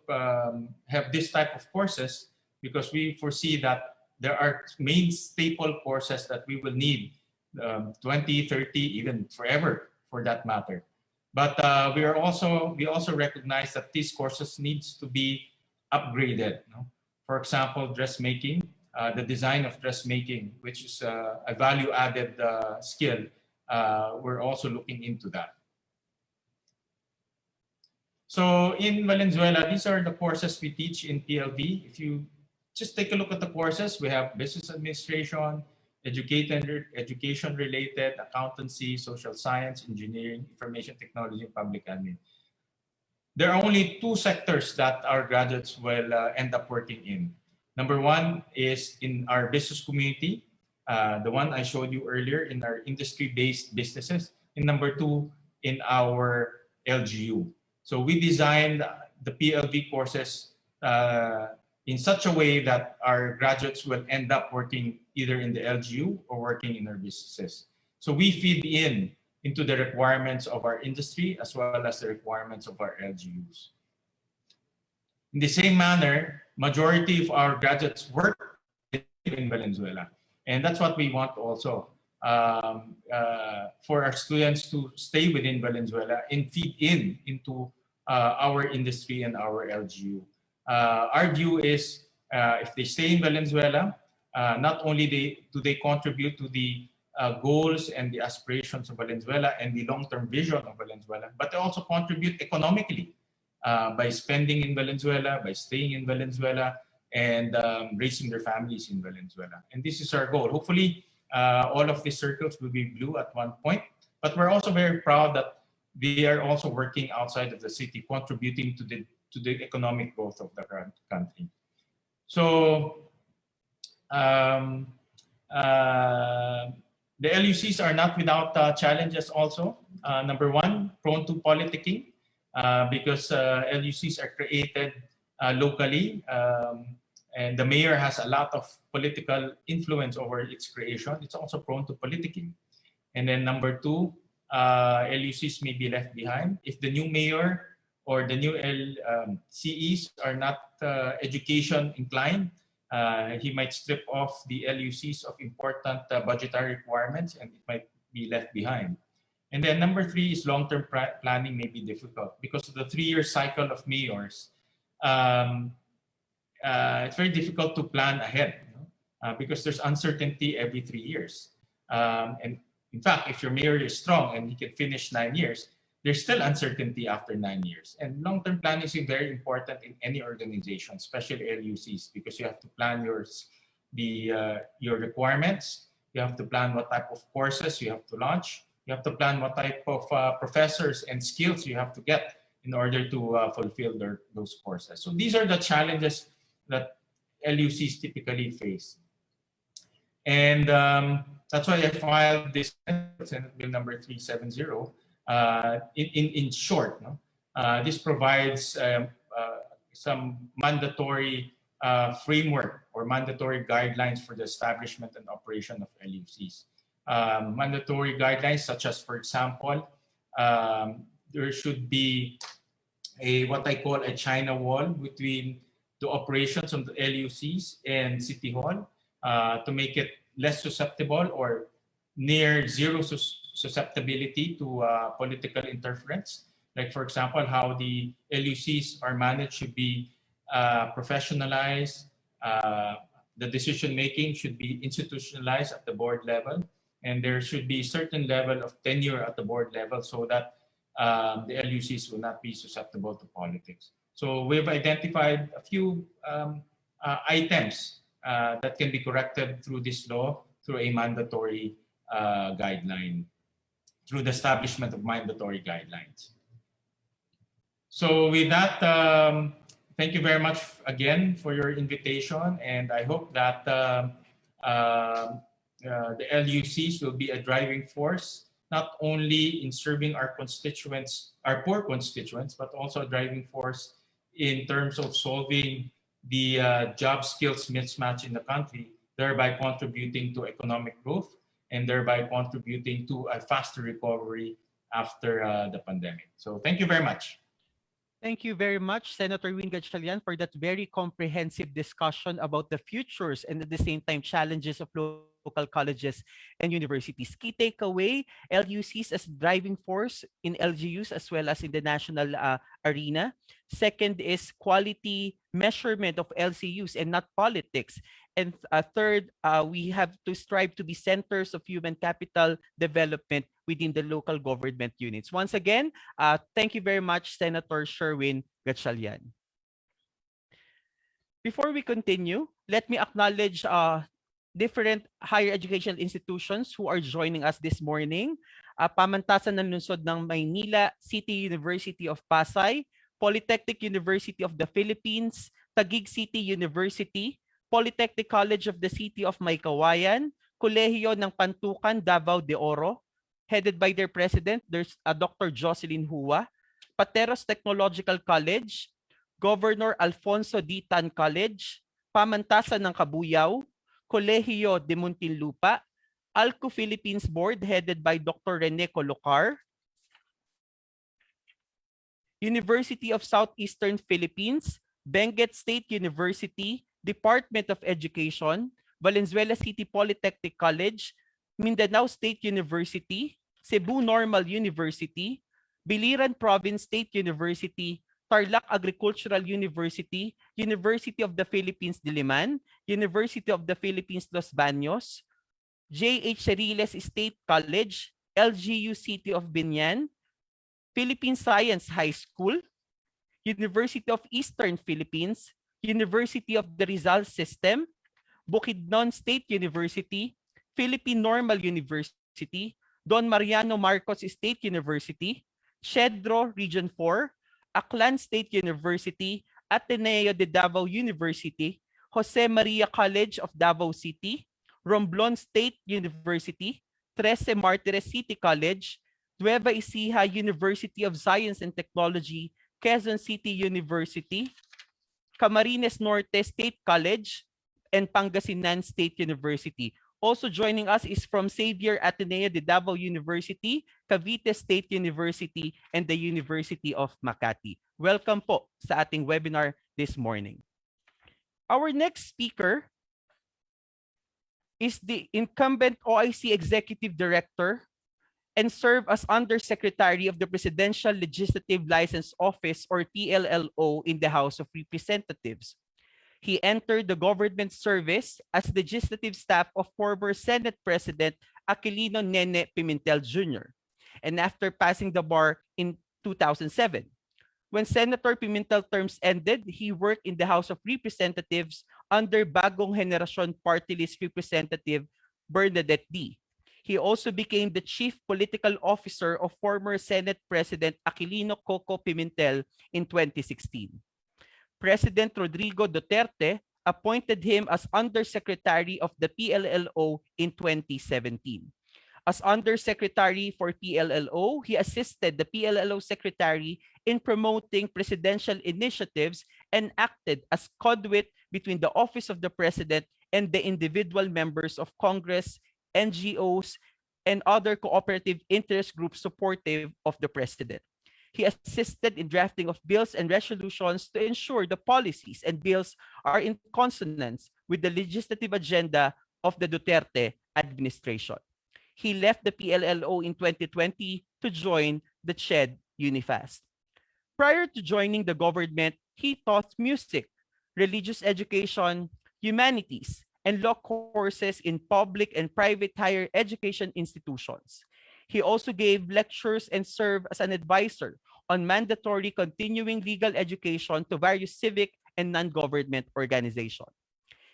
have this type of courses, because we foresee that there are main staple courses that we will need 20, 30, even forever for that matter. But we also recognize that these courses needs to be upgraded. No? For example, dressmaking, the design of dressmaking, which is a value-added skill. We're also looking into that. So in Valenzuela, these are the courses we teach in PLV. If you just take a look at the courses, we have business administration, education related, accountancy, social science, engineering, information technology, and public admin. There are only two sectors that our graduates will end up working in. Number one is in our business community, the one I showed you earlier in our industry-based businesses. And number two, in our LGU. So we designed the PLV courses in such a way that our graduates will end up working either in the LGU or working in our businesses. So we feed into the requirements of our industry as well as the requirements of our LGUs. In the same manner, majority of our graduates work in Valenzuela. And that's what we want also, for our students to stay within Valenzuela and feed into our industry and our LGU. Our view is if they stay in Valenzuela, not only do they contribute to the goals and the aspirations of Valenzuela and the long-term vision of Valenzuela, but they also contribute economically by spending in Valenzuela, by staying in Valenzuela, and raising their families in Valenzuela. And this is our goal. Hopefully, all of these circles will be blue at one point, but we're also very proud that they are also working outside of the city, contributing to the economic growth of the country. So the LUCs are not without challenges also. Number one, prone to politicking because LUCs are created locally, and the mayor has a lot of political influence over its creation. It's also prone to politicking. And then number two, LUCs may be left behind. If the new mayor or the new CEs are not education inclined, he might strip off the LUCs of important budgetary requirements and it might be left behind. And then number three is long-term planning may be difficult because of the 3-year cycle of mayors. It's very difficult to plan ahead, because there's uncertainty every 3 years. And in fact, if your mayor is strong and he can finish 9 years, there's still uncertainty after 9 years. And long-term planning is very important in any organization, especially LUCs, because you have to plan your requirements. You have to plan what type of courses you have to launch. You have to plan what type of professors and skills you have to get in order to fulfill those courses. So these are the challenges that LUCs typically face. And that's why I filed this Senate Bill number 370. In short, no? This provides some mandatory framework or mandatory guidelines for the establishment and operation of LUCs. Mandatory guidelines such as, for example, there should be what I call a China wall between the operations of the LUCs and City Hall to make it less susceptible or near zero susceptibility to political interference. Like, for example, how the LUCs are managed should be professionalized. The decision making should be institutionalized at the board level, and there should be certain level of tenure at the board level so that the LUCs will not be susceptible to politics. So we've identified a few items that can be corrected through this law through a mandatory guideline, through the establishment of mandatory guidelines. So with that, thank you very much again for your invitation, and I hope that the LUCs will be a driving force, not only in serving our constituents, our poor constituents, but also a driving force in terms of solving the job skills mismatch in the country, thereby contributing to economic growth and thereby contributing to a faster recovery after the pandemic. So thank you very much. Thank you very much, Senator Win Gatchalian, for that very comprehensive discussion about the futures and at the same time challenges of local colleges and universities. Key takeaway, LUCs as driving force in LGUs as well as in the national arena. Second is quality measurement of LCUs and not politics. And third, we have to strive to be centers of human capital development within the local government units. Once again, thank you very much, Senator Sherwin Gatchalian. Before we continue, let me acknowledge different higher education institutions who are joining us this morning. Pamantasan ng Lungsod ng Maynila, City University of Pasay, Polytechnic University of the Philippines, Taguig City University, Polytechnic College of the City of Maykawayan, Kolehiyo ng Pantukan, Davao de Oro, headed by their president, there's Dr. Jocelyn Hua, Pateros Technological College, Governor Alfonso D. Tan College, Pamantasan ng Kabuyao, Kolehiyo de Muntinlupa, ALCO Philippines Board headed by Dr. Rene Colocar, University of Southeastern Philippines, Benguet State University, Department of Education, Valenzuela City Polytechnic College, Mindanao State University, Cebu Normal University, Biliran Province State University, Tarlac Agricultural University, University of the Philippines Diliman, University of the Philippines Los Baños, J.H. Ceriles State College, LGU City of Binyan, Philippine Science High School, University of Eastern Philippines, University of the Rizal System, Bukidnon State University, Philippine Normal University, Don Mariano Marcos State University, Cedro Region 4, Aklan State University, Ateneo de Davao University, Jose Maria College of Davao City, Romblon State University, Trece Martires City College, Nueva Ecija University of Science and Technology, Quezon City University, Camarines Norte State College, and Pangasinan State University. Also joining us is from Xavier Ateneo de Davao University, Cavite State University, and the University of Makati. Welcome po sa ating webinar this morning. Our next speaker is the incumbent OIC Executive Director and serve as Undersecretary of the Presidential Legislative License Office or PLLO in the House of Representatives. He entered the government service as legislative staff of former Senate President Aquilino Nene Pimentel Jr. and after passing the bar in 2007. When Senator Pimentel terms ended, he worked in the House of Representatives under Bagong Henerasyon Party List Representative Bernadette D. He also became the chief political officer of former Senate President Aquilino Coco Pimentel in 2016. President Rodrigo Duterte appointed him as Undersecretary of the PLLO in 2017. As Undersecretary for PLLO, he assisted the PLLO Secretary in promoting presidential initiatives and acted as conduit between the Office of the President and the individual members of Congress, NGOs, and other cooperative interest groups supportive of the President. He assisted in drafting of bills and resolutions to ensure the policies and bills are in consonance with the legislative agenda of the Duterte administration. He left the PLLO in 2020 to join the CHED Unifast. Prior to joining the government, he taught music, religious education, humanities, and law courses in public and private higher education institutions. He also gave lectures and served as an advisor on mandatory continuing legal education to various civic and non-government organizations.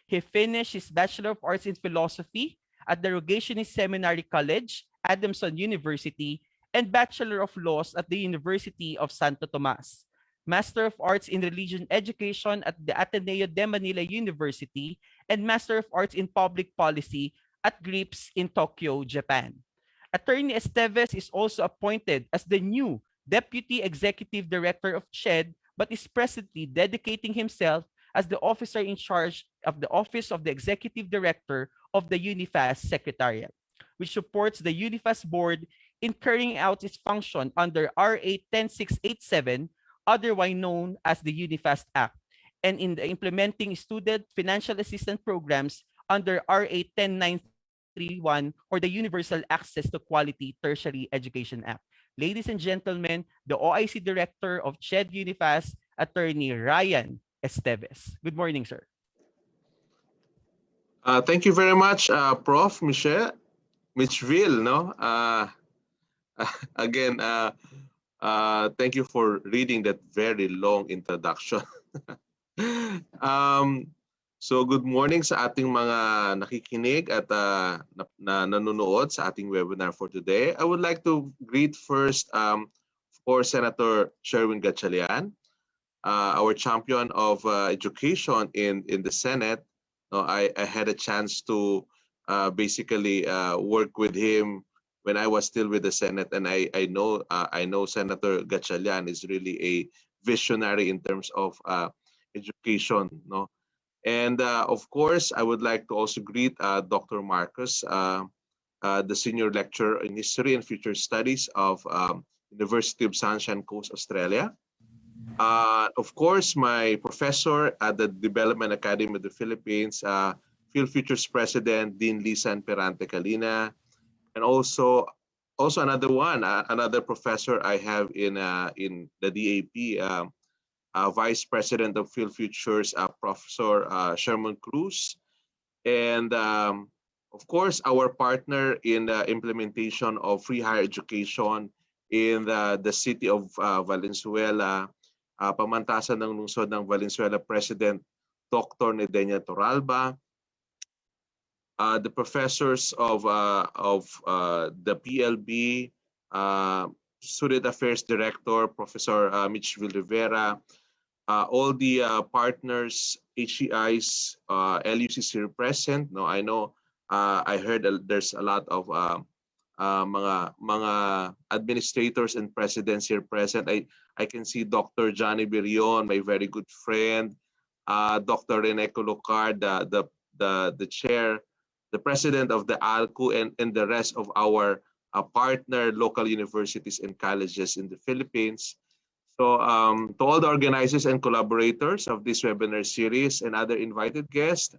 He finished his Bachelor of Arts in Philosophy at the Rogationist Seminary College, Adamson University, and Bachelor of Laws at the University of Santo Tomas. Master of Arts in Religion Education at the Ateneo de Manila University, and Master of Arts in Public Policy at GRIPS in Tokyo, Japan. Attorney Esteves is also appointed as the new Deputy Executive Director of CHED, but is presently dedicating himself as the officer in charge of the Office of the Executive Director of the Unifast Secretariat, which supports the Unifast Board in carrying out its function under RA 10687, otherwise known as the Unifast Act, and in the implementing student financial assistance programs under RA 10931 or the Universal Access to Quality Tertiary Education Act. Ladies and gentlemen, the OIC Director of CHED Unifast, Attorney Ryan Esteves. Good morning, sir. Thank you very much, Prof. Mitchville. No, again, thank you for reading that very long introduction. So good morning sa ating mga nakikinig at nanonood sa ating webinar for today. I would like to greet first for Senator Sherwin Gatchalian, our champion of education in the Senate. I had a chance to basically work with him when I was still with the Senate, and I know Senator Gatchalian is really a visionary in terms of education. No, and of course I would like to also greet Dr. Marcus, the senior lecturer in History and Future Studies of University of Sunshine Coast, Australia. Of course, my professor at the Development Academy of the Philippines, Phil Futures President, Dean Lisan Perante Calina, and also another professor I have in the DAP, Vice President of Phil Futures, Professor Sherman Cruz, and of course, our partner in the implementation of free higher education in the city of Valenzuela, pamantasan ng lungsod ng Valenzuela President Dr. Nedenia Torralba, the professors of the PLB, Student Affairs Director Professor Mitchville Rivera, all the partners, HEIs, LUCC present. No, I know I heard there's a lot of mga administrators and presidents here present. I can see Dr. Johnny Birion, my very good friend, Dr. Rene Colocard, the chair, the president of the ALCU, and the rest of our partner local universities and colleges in the Philippines. So to all the organizers and collaborators of this webinar series and other invited guests,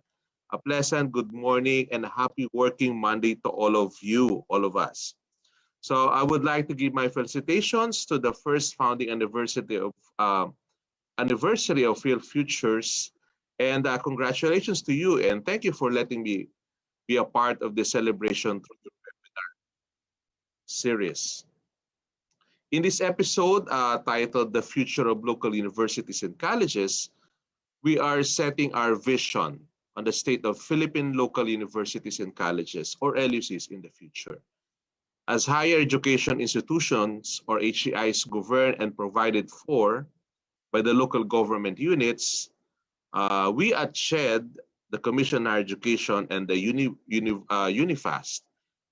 a pleasant good morning and a happy working Monday to all of you, all of us. So I would like to give my felicitations to the first founding anniversary of Phil Futures, and congratulations to you, and thank you for letting me be a part of the celebration through the webinar series. In this episode titled The Future of Local Universities and Colleges, we are setting our vision on the state of Philippine local universities and colleges, or LUCs, in the future. As higher education institutions, or HEIs, governed and provided for by the local government units, We at SHED, the Commission on Higher Education, and the UniFast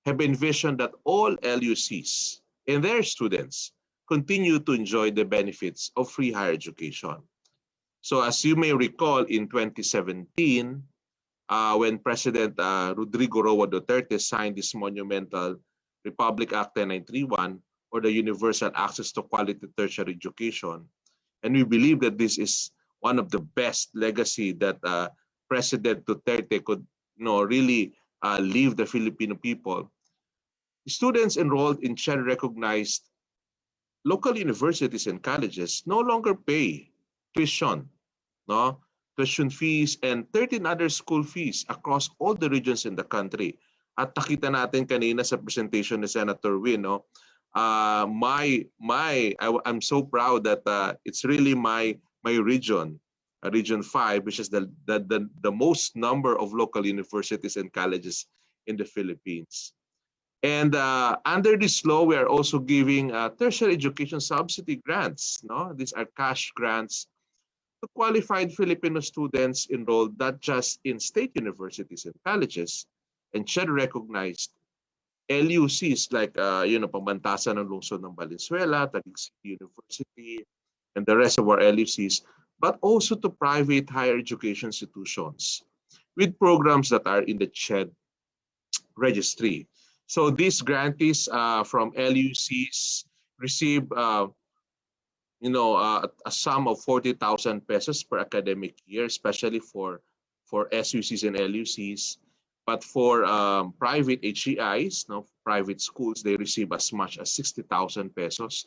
have envisioned that all LUCs and their students continue to enjoy the benefits of free higher education. So as you may recall, in 2017, when President Rodrigo Roa Duterte signed this monumental Republic Act 10931, or the Universal Access to Quality Tertiary Education, and we believe that this is one of the best legacy that President Duterte could really leave the Filipino people. Students enrolled in recognized local universities and colleges no longer pay tuition, no? Tuition fees and 13 other school fees across all the regions in the country. At nakita natin kanina sa presentation ni Senator Win, no? I'm so proud that it's really my region, Region 5, which is the most number of local universities and colleges in the Philippines. And under this law, we are also giving tertiary education subsidy grants. No, these are cash grants to qualified Filipino students enrolled not just in state universities and colleges, and recognized LUCs like Pamantasan ng Lungsod ng Valenzuela, Taguig City University, and the rest of our LUCs, but also to private higher education institutions with programs that are in the CHED registry. So these grantees from LUCs receive a sum of 40,000 pesos per academic year, especially for SUCs and LUCs. But for private HEIs, private schools, they receive as much as 60,000 pesos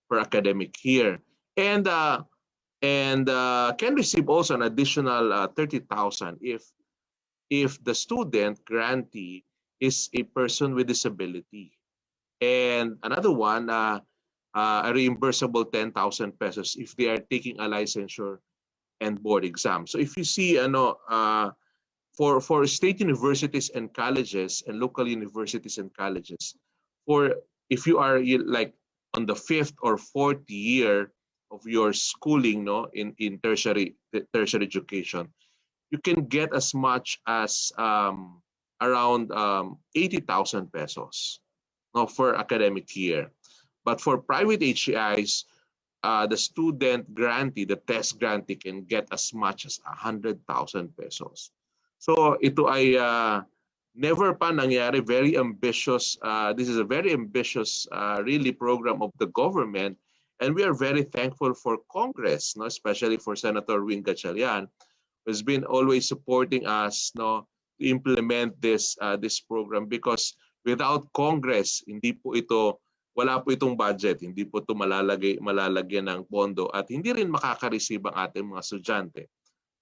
per academic year. And can receive also an additional 30,000 if the student grantee is a person with disability. And another one, a reimbursable 10,000 pesos if they are taking a licensure and board exam. So if you see, for state universities and colleges and local universities and colleges, if you are like on the 5th or 4th year of your schooling, in tertiary education, you can get as much as around 80,000 pesos for academic year. But for private HEIs, the student grantee, the test grantee, can get as much as 100,000 pesos. So ito ay never pa nangyari, very ambitious. This is a very ambitious really program of the government, and we are very thankful for Congress, especially for Senator Wing Gatchalian, who's been always supporting us to implement this program, because without Congress, wala po itong budget, hindi po ito malalagyan ng pondo, at hindi rin makaka-receive ang ating mga estudyante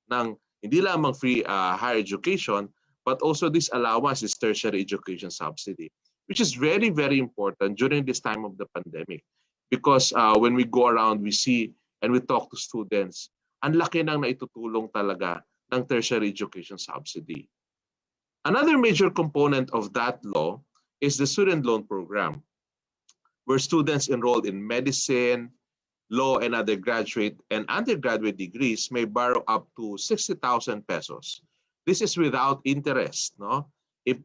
ng hindi lamang free higher education, but also this allowance, this tertiary education subsidy, which is very, very important during this time of the pandemic. Because when we go around, we see and we talk to students, ang laki nang naitutulong talaga ng tertiary education subsidy. Another major component of that law is the student loan program, where students enrolled in medicine, law, and other graduate and undergraduate degrees may borrow up to 60,000 pesos. This is without interest, if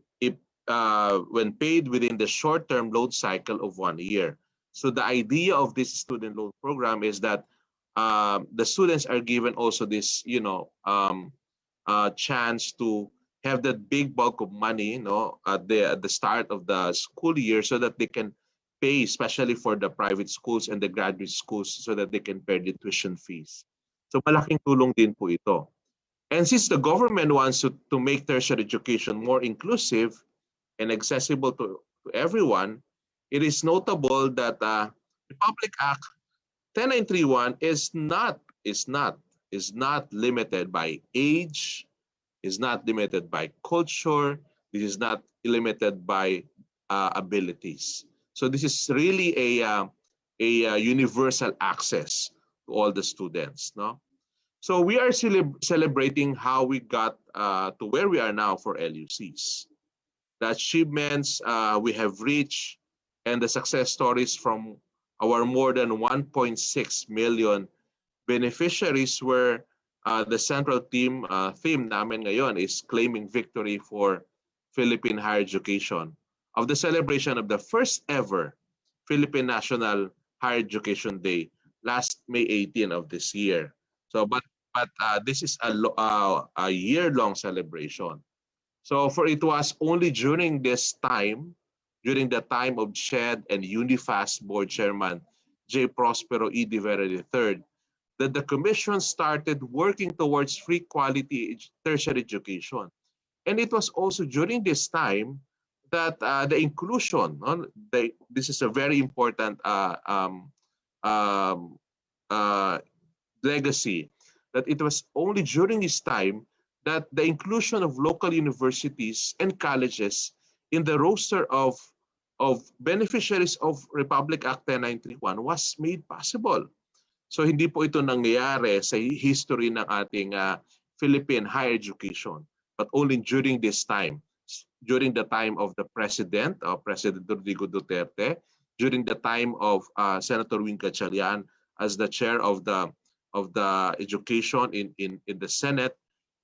when paid within the short-term loan cycle of 1 year. So the idea of this student loan program is that the students are given also this, chance to have that big bulk of money, at the start of the school year, so that they can pay, especially for the private schools and the graduate schools, so that they can pay the tuition fees. So malaking tulong din po ito. And since the government wants to make tertiary education more inclusive and accessible to everyone, it is notable that Republic Act 10931 is not limited by age, is not limited by culture, this is not limited by abilities. So this is really a universal access to all the students. So we are celebrating how we got to where we are now for LUCs. The achievements we have reached and the success stories from our more than 1.6 million beneficiaries were the central theme namin ngayon is claiming victory for Philippine higher education of the celebration of the first ever Philippine National Higher Education Day last May 18 of this year. So, but this is a year-long celebration. So, for it was only during this time, during the time of SHED and UNIFAS board chairman J. Prospero E. De Vera III, that the commission started working towards free quality tertiary education. And it was also during this time that the inclusion, this is a very important um, uh, legacy, that it was only during this time that the inclusion of local universities and colleges in the roster of beneficiaries of Republic Act 10931 was made possible. So hindi po ito nangyayari sa history ng ating Philippine higher education, but only during this time, during the time of the President, President Rodrigo Duterte, during the time of Senator Wing Gatchalian as the chair of the education in the Senate.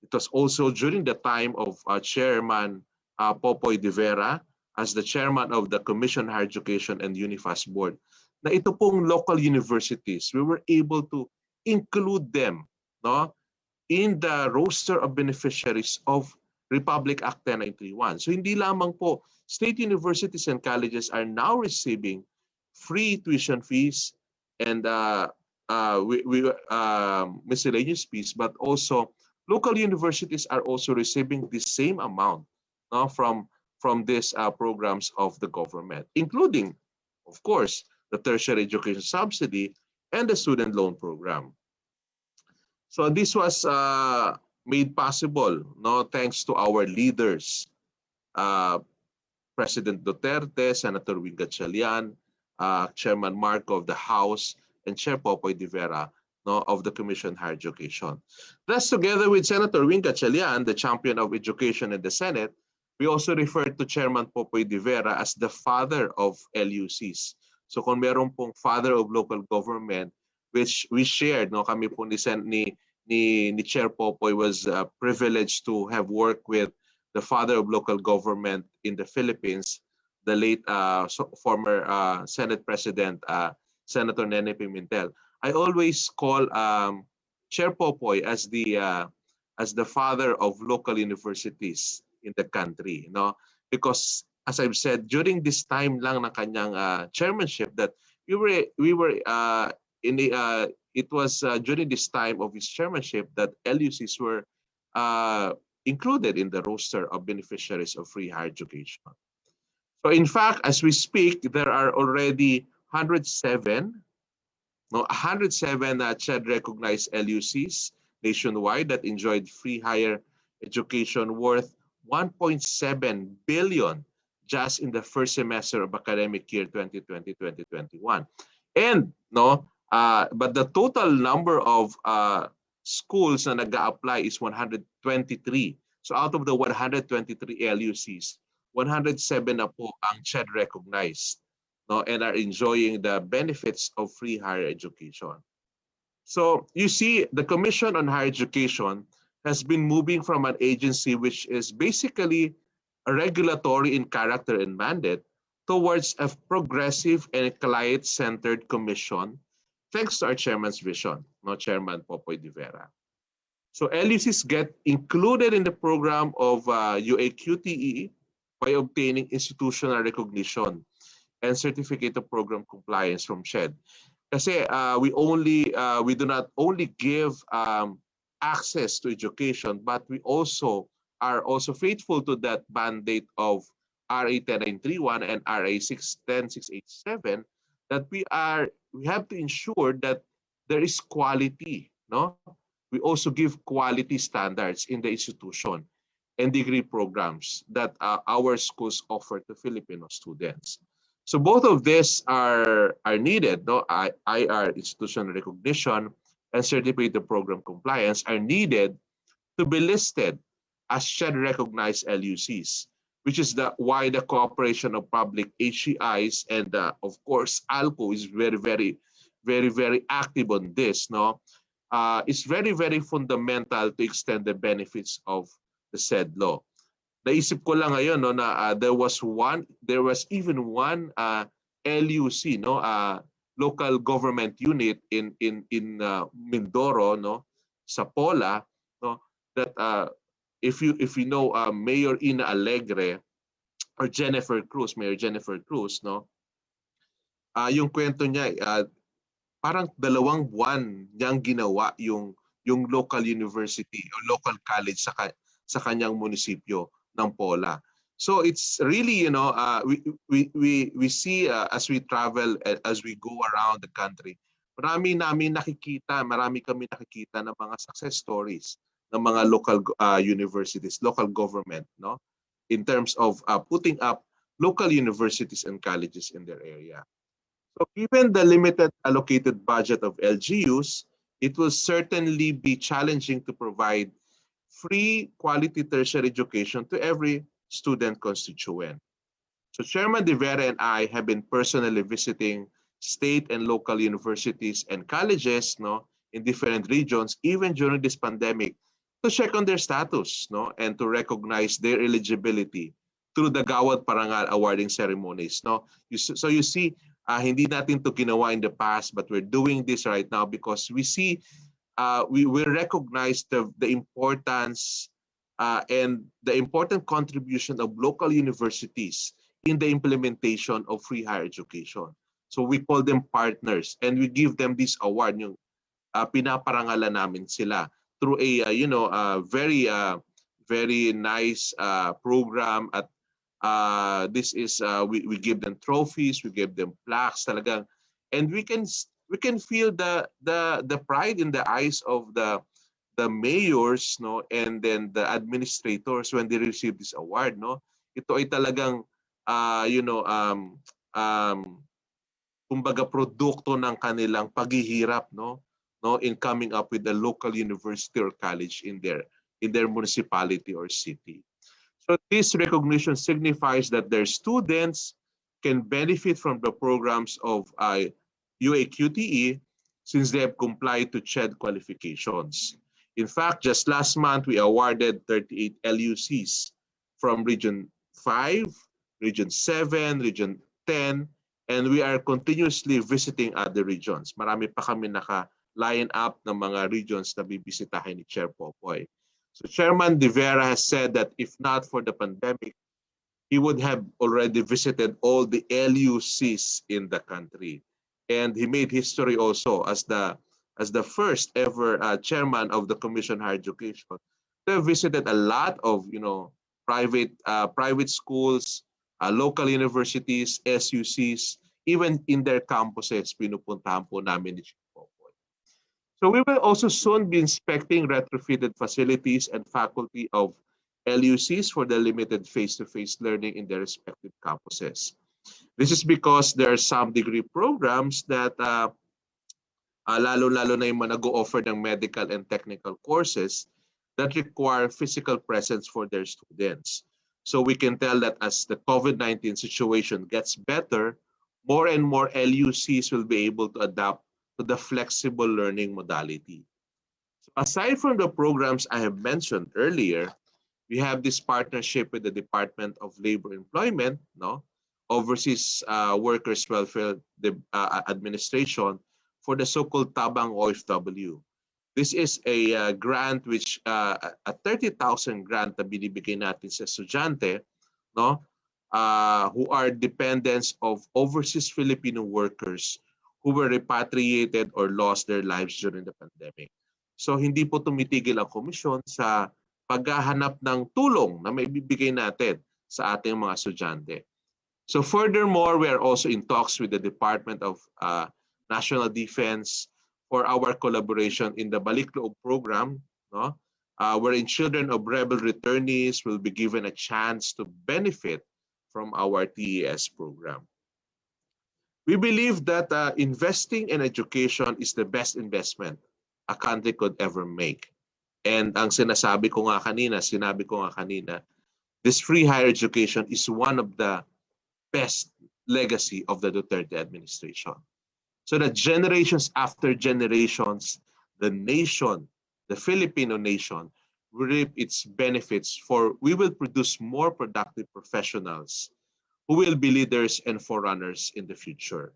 It was also during the time of Chairman Popoy De Vera as the chairman of the Commission on Higher Education and UNIFAS Board, na ito pong local universities, we were able to include them, no, in the roster of beneficiaries of Republic Act 10931. So hindi lamang po state universities and colleges are now receiving free tuition fees and miscellaneous fees, but also local universities are also receiving the same amount, no, from these programs of the government, including, of course, the tertiary education subsidy and the student loan program. So this was made possible, no, thanks to our leaders, President Duterte, Senator Wing Gatchalian, Chairman Marco of the House, and Chair Popoy De Vera, no, of the Commission on Higher Education. Thus, together with Senator Wing Gatchalian, the champion of education in the Senate, we also referred to Chairman Popoy De Vera as the father of LUCs. So kung meron pong father of local government, which we shared, no, kami po ni Chair Popoy was privileged to have worked with the father of local government in the Philippines, the late former Senate President, Senator Nene Pimentel. I always call Chair Popoy as the father of local universities in the country, no? Because as I've said, during this time lang ng kanyang chairmanship, that we were in the it was during this time of his chairmanship that LUCs were included in the roster of beneficiaries of free higher education. So in fact, as we speak, there are already 107 CHED recognized LUCs nationwide that enjoyed free higher education worth 1.7 billion just in the first semester of academic year 2020-2021. And but the total number of schools na nag-a-apply is 123. So out of the 123 LUCs, 107 na po ang CHED recognized, no, and are enjoying the benefits of free higher education. So you see, the Commission on Higher Education has been moving from an agency which is basically a regulatory in character and mandate towards a progressive and client-centered commission, thanks to our chairman's vision, no, Chairman Popoy De Vera. So LUCs get included in the program of UAQTE by obtaining institutional recognition and certificate of program compliance from SHED. Kasi we do not only give access to education, but we are also faithful to that mandate of RA 10931 and RA 10687, that we have to ensure that there is quality, no? We also give quality standards in the institution and degree programs that our schools offer to Filipino students. So both of these are needed, no? IR, institutional recognition, and certificate of program compliance are needed to be listed as SHED recognized LUCs, which is why the cooperation of public HCIs and of course ALCO is very active on this, no? is very, very fundamental to extend the benefits of the said law. Naisip ko lang ngayon no, na there was even one LUC, no, local government unit in Mindoro, no, sa Pola, no, that if you know Mayor Ina Alegre or Mayor Jennifer Cruz, no, yung kwento niya parang 2 buwan niyang ginawa yung local university o local college sa kanyang munisipyo ng Pola. So it's really, you know, we see as we travel, as we go around the country, marami kami nakikita ng mga success stories ng mga local universities, local government, no, in terms of putting up local universities and colleges in their area. So given the limited allocated budget of LGUs, it will certainly be challenging to provide free quality tertiary education to every student constituent. So Chairman De Vera and I have been personally visiting state and local universities and colleges, no, in different regions, even during this pandemic, to check on their status, no, and to recognize their eligibility through the Gawad Parangal awarding ceremonies, no. So you see, hindi natin to ginawa in the past, but we're doing this right now because we see, we recognize the importance and the important contribution of local universities in the implementation of free higher education. So we call them partners and we give them this award, yung pinaparangalan namin sila through a very nice program at this is we give them trophies, we give them plaques talagang, and we can feel the pride in the eyes of the mayors, no, and then the administrators when they receive this award, no. Ito ay talagang kumbaga produkto ng kanilang paghihirap, no, in coming up with a local university or college in their municipality or city. So this recognition signifies that their students can benefit from the programs of UAQTE since they have complied to CHED qualifications. In fact, just last month, we awarded 38 LUCs from Region 5, Region 7, Region 10, and we are continuously visiting other regions. Marami pa kami naka-line up ng mga regions na bibisitahin ni Chair Popoy. So Chairman De Vera has said that if not for the pandemic, he would have already visited all the LUCs in the country. And he made history also as the first ever chairman of the Commission on Higher Education to have visited a lot of private schools, local universities, SUCs, even in their campuses, pinupuntahan po namin ni Chief Popoy. So we will also soon be inspecting retrofitted facilities and faculty of LUCs for the limited face-to-face learning in their respective campuses. This is because there are some degree programs that lalo-lalo na yung mga nag-o-offer ng medical and technical courses that require physical presence for their students. So we can tell that as the COVID-19 situation gets better, more and more LUCs will be able to adapt to the flexible learning modality. So aside from the programs I have mentioned earlier, we have this partnership with the Department of Labor Employment, no, Overseas Workers Welfare Administration for the so-called Tabang OFW. This is a grant which a 30,000 grant na binibigay natin sa estudyante, no, who are dependents of overseas Filipino workers who were repatriated or lost their lives during the pandemic. So hindi po tumitigil ang komisyon sa paghahanap ng tulong na maibibigay natin sa ating mga estudyante. So furthermore, we are also in talks with the Department of National Defense for our collaboration in the Balikloob program, no? Wherein children of rebel returnees will be given a chance to benefit from our TES program. We believe that investing in education is the best investment a country could ever make. And ang sinabi ko nga kanina, this free higher education is one of the best legacy of the Duterte administration. So that generations after generations, the nation, the Filipino nation, will reap its benefits, for we will produce more productive professionals who will be leaders and forerunners in the future.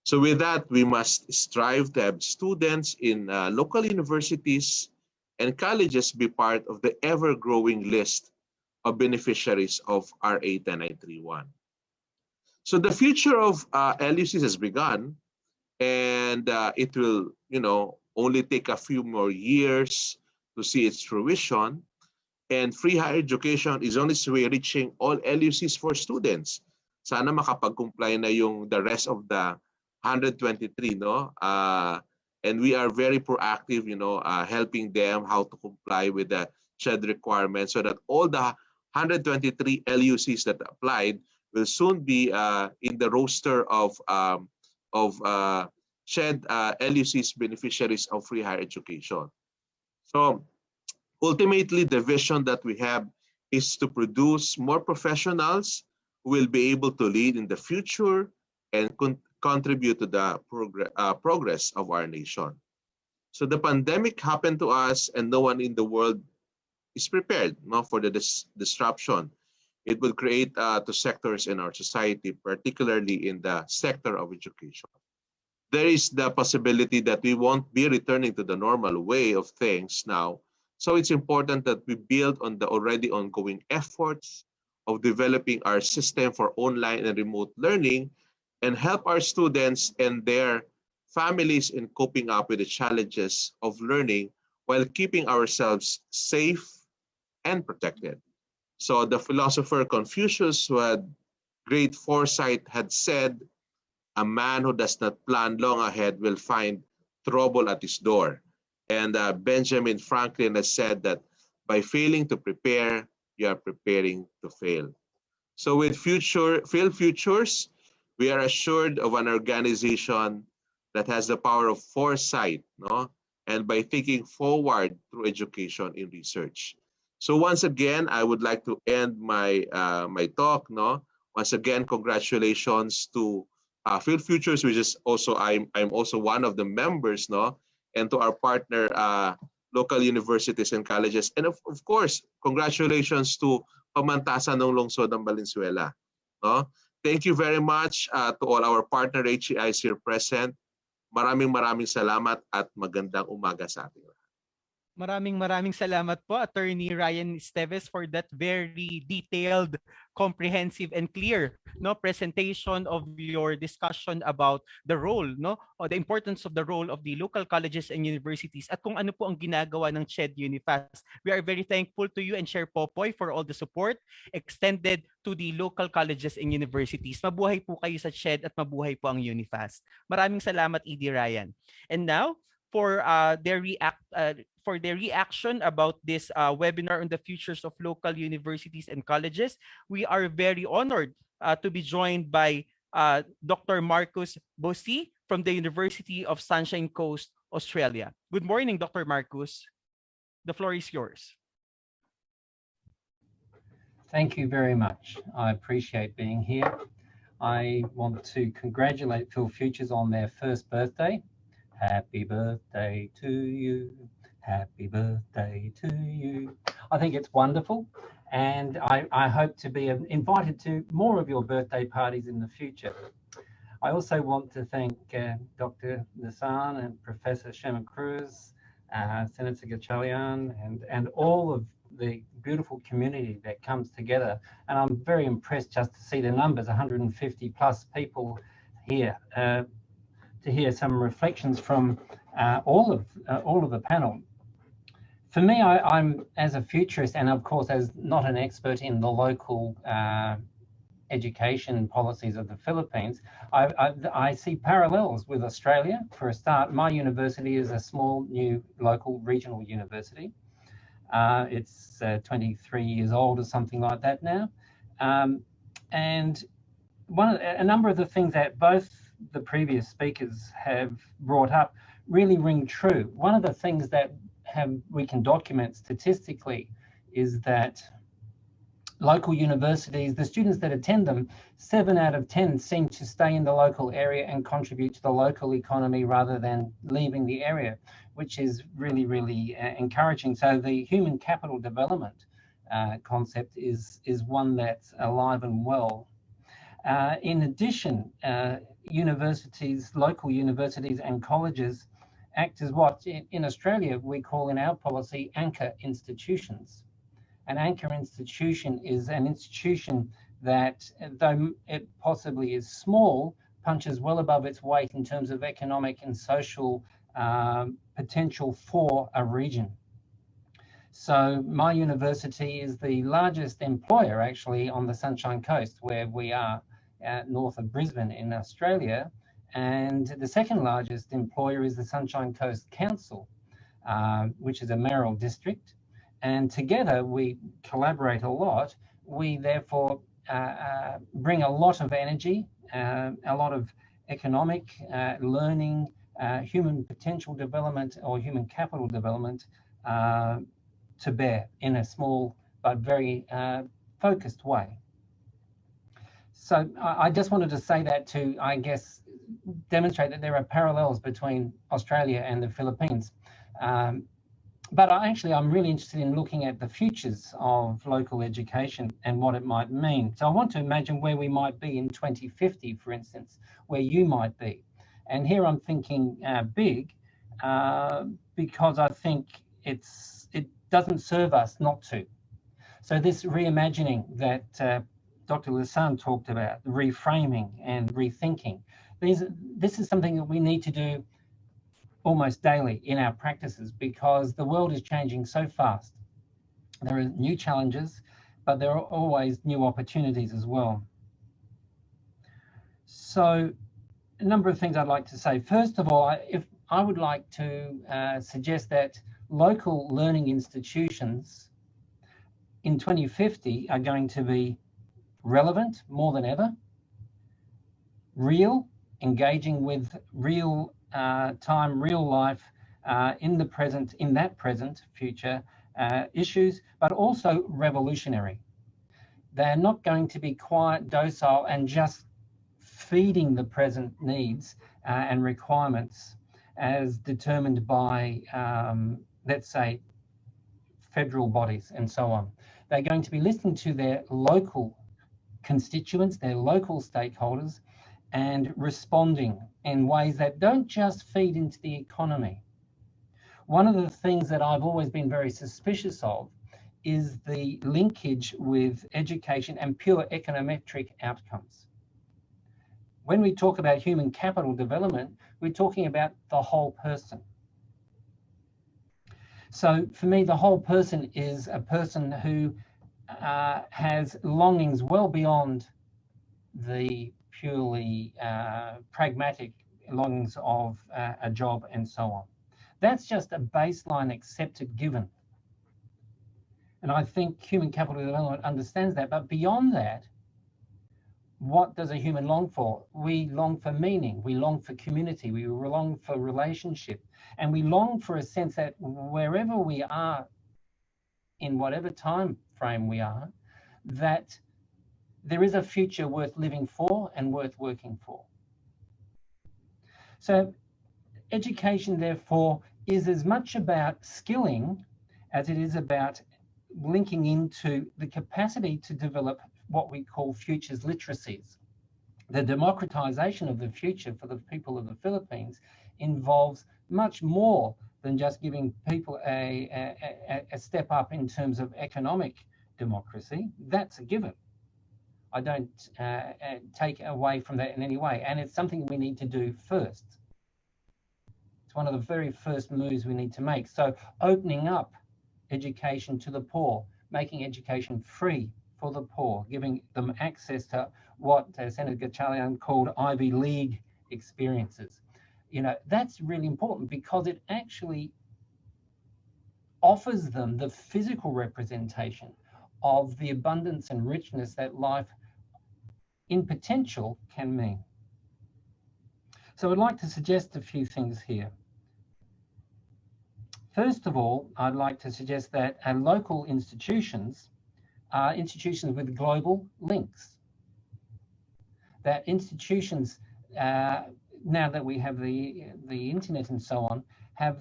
So with that, we must strive to have students in local universities and colleges be part of the ever-growing list of beneficiaries of RA 10931. So the future of LUCs has begun, and it will, only take a few more years to see its fruition. And free higher education is on its way reaching all LUCs for students. Sana makapag-comply na yung the rest of the 123, no? And we are very proactive, helping them how to comply with the SHED requirements so that all the 123 LUCs that applied will soon be in the roster of SHED LUCs beneficiaries of free higher education. So ultimately, the vision that we have is to produce more professionals who will be able to lead in the future and contribute to the progress of our nation. So the pandemic happened to us, and no one in the world is prepared, for the disruption it will create to sectors in our society, particularly in the sector of education. There is the possibility that we won't be returning to the normal way of things now. So it's important that we build on the already ongoing efforts of developing our system for online and remote learning and help our students and their families in coping up with the challenges of learning while keeping ourselves safe and protected. So the philosopher Confucius, who had great foresight, had said, "A man who does not plan long ahead will find trouble at his door." And Benjamin Franklin has said that by failing to prepare, you are preparing to fail. So with Fail Futures, we are assured of an organization that has the power of foresight, no? And by thinking forward through education in research. So once again, I would like to end my my talk, no? Once again, congratulations to Field Futures, which is also I'm also one of the members, no, and to our partner local universities and colleges, and of course, congratulations to Pamantasan ng Lungsod ng Valenzuela, no. Thank you very much to all our partner HEIs here present. Maraming salamat at magandang umaga sa ating lahat. Maraming salamat po, Attorney Ryan Esteves, for that very detailed, comprehensive, and clear presentation of your discussion about the role, or the importance of the role of the local colleges and universities at kung ano po ang ginagawa ng CHED Unifast. We are very thankful to you and Chair Popoy for all the support extended to the local colleges and universities. Mabuhay po kayo sa CHED at mabuhay po ang Unifast. Maraming salamat, ED Ryan. And now, for their reaction about this webinar on the futures of local universities and colleges, we are very honored to be joined by Dr. Marcus Bossi from the University of Sunshine Coast, Australia. Good morning, Dr. Marcus. The floor is yours. Thank you very much. I appreciate being here. I want to congratulate Phil Futures on their first birthday. Happy birthday to you. Happy birthday to you. I think it's wonderful, and I hope to be invited to more of your birthday parties in the future. I also want to thank Dr. Nissan and Professor Sherman Cruz, Senator Gachalian, and all of the beautiful community that comes together. And I'm very impressed just to see the numbers, 150 plus people here. To hear some reflections from all of the panel. For me, I'm as a futurist, and of course as not an expert in the local education policies of the Philippines, I see parallels with Australia. For a start, my university is a small, new, local, regional university. It's 23 years old or something like that now. And a number of the things that both the previous speakers have brought up really ring true. One of the things that we can document statistically is that local universities, the students that attend them, 7 out of 10 seem to stay in the local area and contribute to the local economy rather than leaving the area, which is really, really encouraging. So the human capital development concept is one that's alive and well. In addition, universities, local universities and colleges act as what in Australia we call in our policy anchor institutions. An anchor institution is an institution that, though it possibly is small, punches well above its weight in terms of economic and social potential for a region. So my university is the largest employer actually on the Sunshine Coast, where we are north of Brisbane in Australia. And the second largest employer is the Sunshine Coast Council, which is a mayoral district. And together we collaborate a lot. We therefore bring a lot of energy, a lot of economic learning, human potential development or human capital development to bear in a small but very focused way. So I just wanted to say that to, I guess, demonstrate that there are parallels between Australia and the Philippines. But I'm really interested in looking at the futures of local education and what it might mean. So I want to imagine where we might be in 2050, for instance, where you might be. And here I'm thinking big because I think it doesn't serve us not to. So this reimagining that Dr. Lassan talked about, reframing and rethinking, this is something that we need to do almost daily in our practices because the world is changing so fast. There are new challenges, but there are always new opportunities as well. So a number of things I'd like to say. First of all, I would like to suggest that local learning institutions in 2050 are going to be relevant more than ever, real, engaging with real time, real life in the present, in that present future issues, but also revolutionary. They're not going to be quiet, docile, and just feeding the present needs and requirements as determined by, let's say, federal bodies and so on. They're going to be listening to their local constituents, their local stakeholders, and responding in ways that don't just feed into the economy. One of the things that I've always been very suspicious of is the linkage with education and pure econometric outcomes. When we talk about human capital development, we're talking about the whole person. So for me, the whole person is a person who has longings well beyond the purely pragmatic longings of a job and so on. That's just a baseline accepted given. And I think human capital development understands that. But beyond that, what does a human long for? We long for meaning, we long for community, we long for relationship, and we long for a sense that wherever we are, in whatever time frame we are, that there is a future worth living for and worth working for. So education, therefore, is as much about skilling as it is about linking into the capacity to develop what we call futures literacies. The democratization of the future for the people of the Philippines involves much more than just giving people a step up in terms of economic democracy. That's a given. I don't take away from that in any way. And it's something we need to do first. It's one of the very first moves we need to make. So opening up education to the poor, making education free for the poor, giving them access to what Senator Gatchalian called Ivy League experiences. You know, that's really important because it actually offers them the physical representation of the abundance and richness that life in potential can mean. So I'd like to suggest a few things here. First of all, I'd like to suggest that local institutions are institutions with global links. That institutions, now that we have the internet and so on, have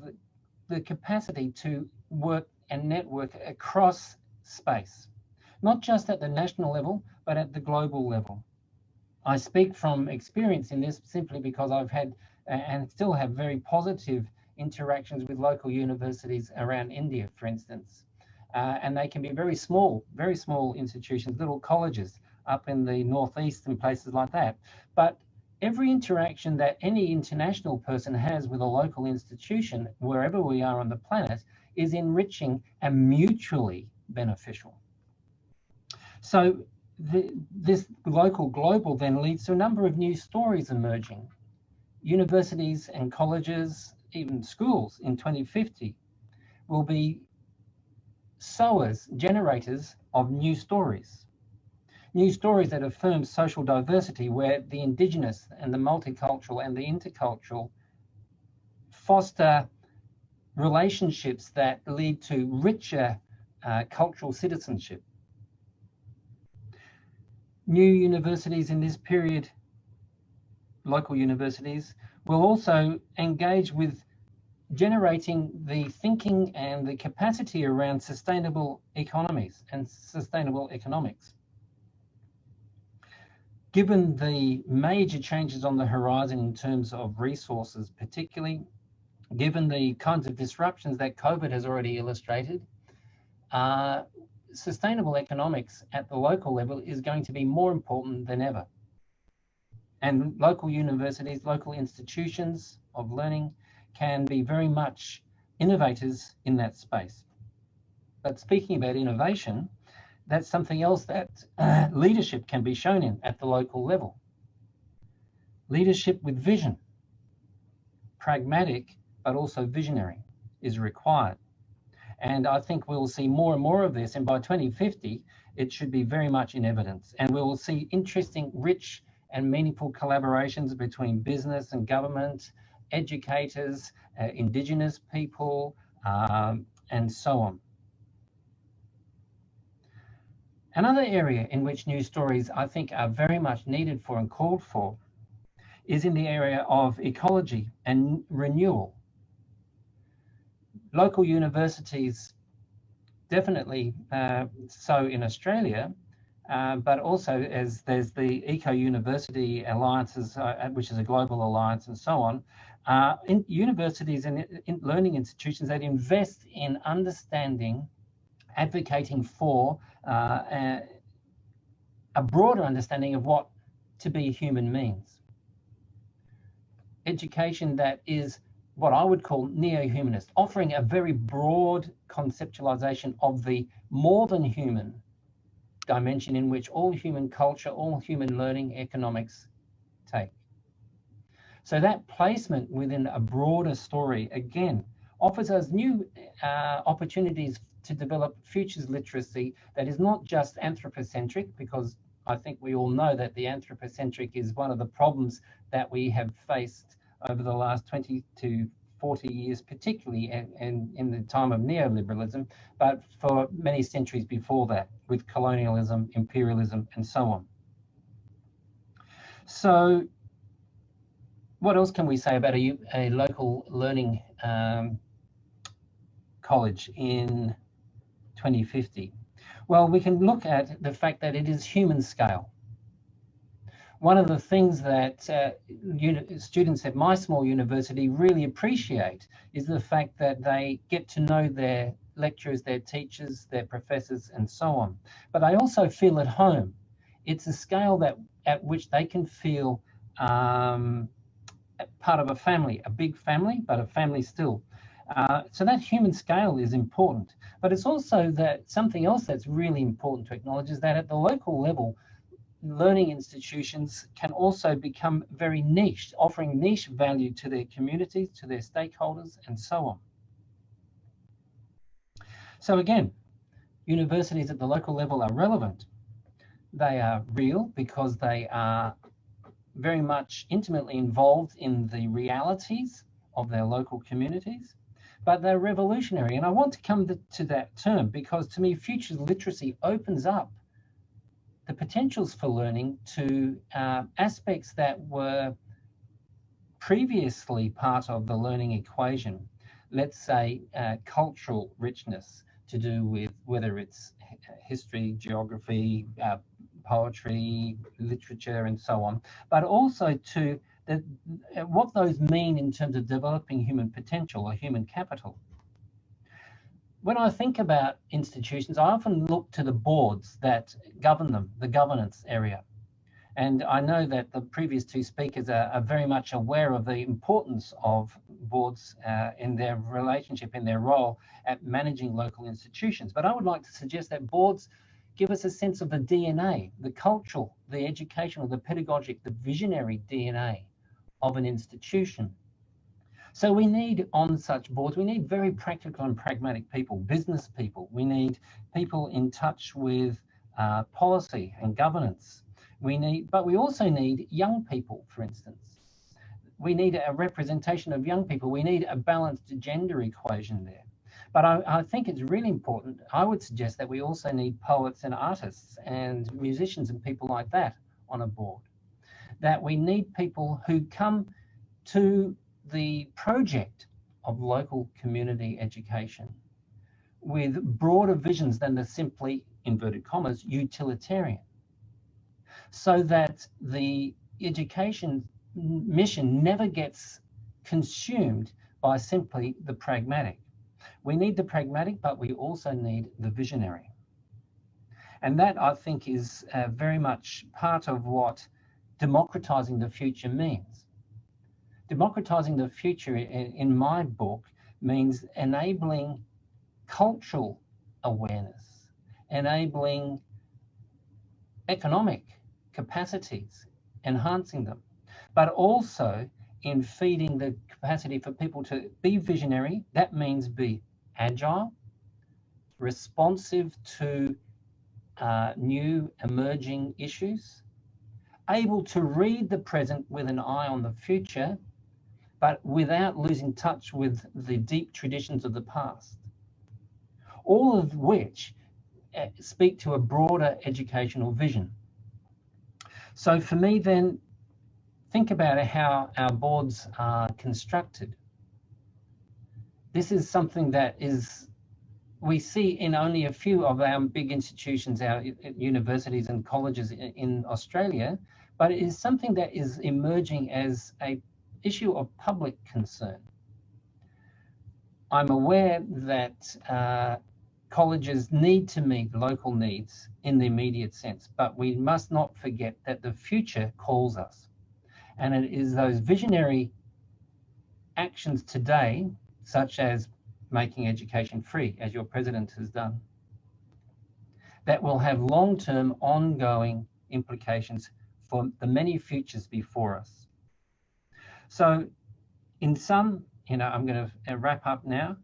the capacity to work and network across space, not just at the national level, but at the global level. I speak from experience in this simply because I've had and still have very positive interactions with local universities around India, for instance. And they can be very small institutions, little colleges up in the northeast and places like that. But every interaction that any international person has with a local institution, wherever we are on the planet, is enriching and mutually beneficial. So this local global then leads to a number of new stories emerging. Universities and colleges, even schools in 2050 will be sowers, generators of new stories that affirm social diversity, where the indigenous and the multicultural and the intercultural foster relationships that lead to richer cultural citizenship. New universities in this period, local universities, will also engage with generating the thinking and the capacity around sustainable economies and sustainable economics. Given the major changes on the horizon in terms of resources, particularly given the kinds of disruptions that COVID has already illustrated, sustainable economics at the local level is going to be more important than ever. And local universities, local institutions of learning can be very much innovators in that space. But speaking about innovation, that's something else that leadership can be shown in at the local level. Leadership with vision, pragmatic, but also visionary, is required. And I think we'll see more and more of this. And by 2050, it should be very much in evidence. And we will see interesting, rich, and meaningful collaborations between business and government, educators, indigenous people, and so on. Another area in which news stories, I think, are very much needed for and called for is in the area of ecology and renewal. Local universities, definitely so in Australia, but also as there's the Eco-University Alliances, which is a global alliance and so on, in universities and in learning institutions that invest in understanding, advocating for a broader understanding of what to be human means. Education that is what I would call neo-humanist, offering a very broad conceptualization of the more than human dimension in which all human culture, all human learning, economics take. So that placement within a broader story, again, offers us new opportunities to develop futures literacy that is not just anthropocentric, because I think we all know that the anthropocentric is one of the problems that we have faced over the last 20 to 40 years, particularly in the time of neoliberalism, but for many centuries before that, with colonialism, imperialism, and so on. So what else can we say about a local learning college in 2050? Well, we can look at the fact that it is human scale. One of the things that students at my small university really appreciate is the fact that they get to know their lecturers, their teachers, their professors, and so on. But they also feel at home. It's a scale at which they can feel part of a family, a big family, but a family still. So that human scale is important. But it's also that something else that's really important to acknowledge is that at the local level, learning institutions can also become very niche, offering niche value to their communities, to their stakeholders, and so on. So again, universities at the local level are relevant. They are real because they are very much intimately involved in the realities of their local communities, but they're revolutionary. And I want to come to that term because to me, futures literacy opens up the potentials for learning to aspects that were previously part of the learning equation. Let's say cultural richness to do with whether it's history, geography, poetry, literature, and so on, but also to what those mean in terms of developing human potential or human capital. When I think about institutions, I often look to the boards that govern them, the governance area. And I know that the previous two speakers are very much aware of the importance of boards in their relationship, in their role at managing local institutions. But I would like to suggest that boards give us a sense of the DNA, the cultural, the educational, the pedagogic, the visionary DNA of an institution. So we need on such boards, we need very practical and pragmatic people, business people. We need people in touch with policy and governance. But we also need young people, for instance. We need a representation of young people. We need a balanced gender equation there. But I think it's really important. I would suggest that we also need poets and artists and musicians and people like that on a board. That we need people who come to the project of local community education with broader visions than the simply, inverted commas, utilitarian, so that the education mission never gets consumed by simply the pragmatic. We need the pragmatic, but we also need the visionary. And that, I think, is very much part of what democratizing the future means. Democratizing the future, in my book, means enabling cultural awareness, enabling economic capacities, enhancing them, but also in feeding the capacity for people to be visionary. That means be agile, responsive to new emerging issues, able to read the present with an eye on the future, but without losing touch with the deep traditions of the past. All of which speak to a broader educational vision. So for me then, think about how our boards are constructed. This is something that we see in only a few of our big institutions, our universities and colleges in Australia, but it is something that is emerging as an issue of public concern. I'm aware that colleges need to meet local needs in the immediate sense, but we must not forget that the future calls us. And it is those visionary actions today, such as making education free, as your president has done, that will have long-term ongoing implications for the many futures before us. So in sum, I'm going to wrap up now.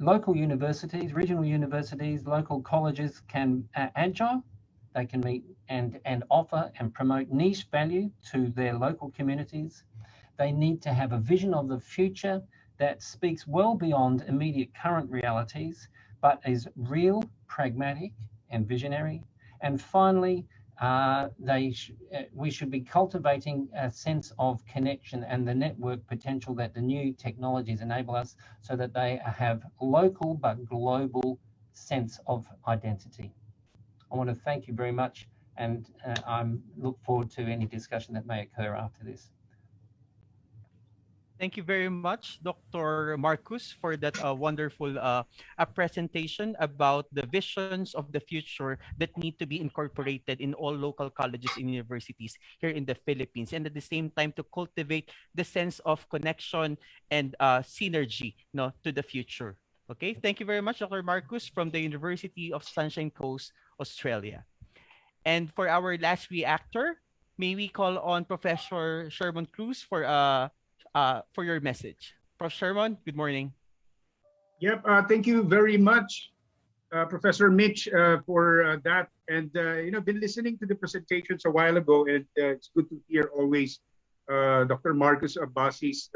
Local universities, regional universities, local colleges can agile. They can meet and offer and promote niche value to their local communities. They need to have a vision of the future that speaks well beyond immediate current realities, but is real, pragmatic, and visionary. And finally, we should be cultivating a sense of connection and the network potential that the new technologies enable us, so that they have local but global sense of identity. I want to thank you very much, and I look forward to any discussion that may occur after this. Thank you very much, Dr. Marcus, for that wonderful presentation about the visions of the future that need to be incorporated in all local colleges and universities here in the Philippines, and at the same time to cultivate the sense of connection and synergy, to the future. Okay, thank you very much, Dr. Marcus from the University of Sunshine Coast, Australia. And for our last reactor, may we call on Professor Sherman Cruz for your message. Prof. Sherman, good morning. Yep, thank you very much, Professor Mitch, for that. And, been listening to the presentations a while ago, and it's good to hear always Dr. Marcus Abbasi's,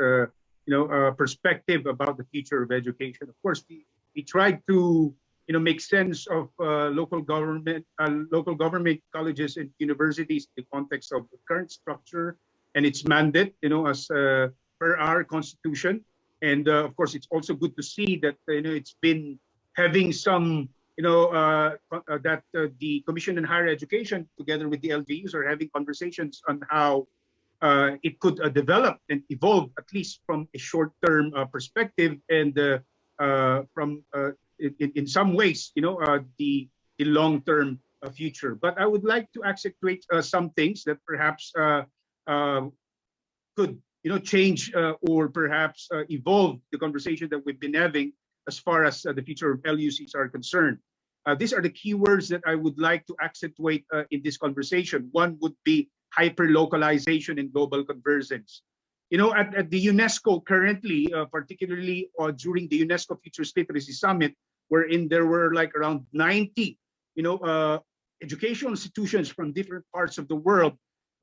perspective about the future of education. Of course, we tried to make sense of local government colleges and universities in the context of the current structure and its mandate, as per our constitution. And of course, it's also good to see that it's been having some that the Commission on Higher Education, together with the LGUs, are having conversations on how it could develop and evolve, at least from a short-term perspective, and from in some ways, the long-term future. But I would like to accentuate some things that perhaps could change or perhaps evolve the conversation that we've been having as far as the future of LUCs are concerned. These are the keywords that I would like to accentuate in this conversation. One would be hyper-localization and global convergence. At the UNESCO currently, particularly during the UNESCO Futures Literacy Summit, wherein there were like around 90, educational institutions from different parts of the world,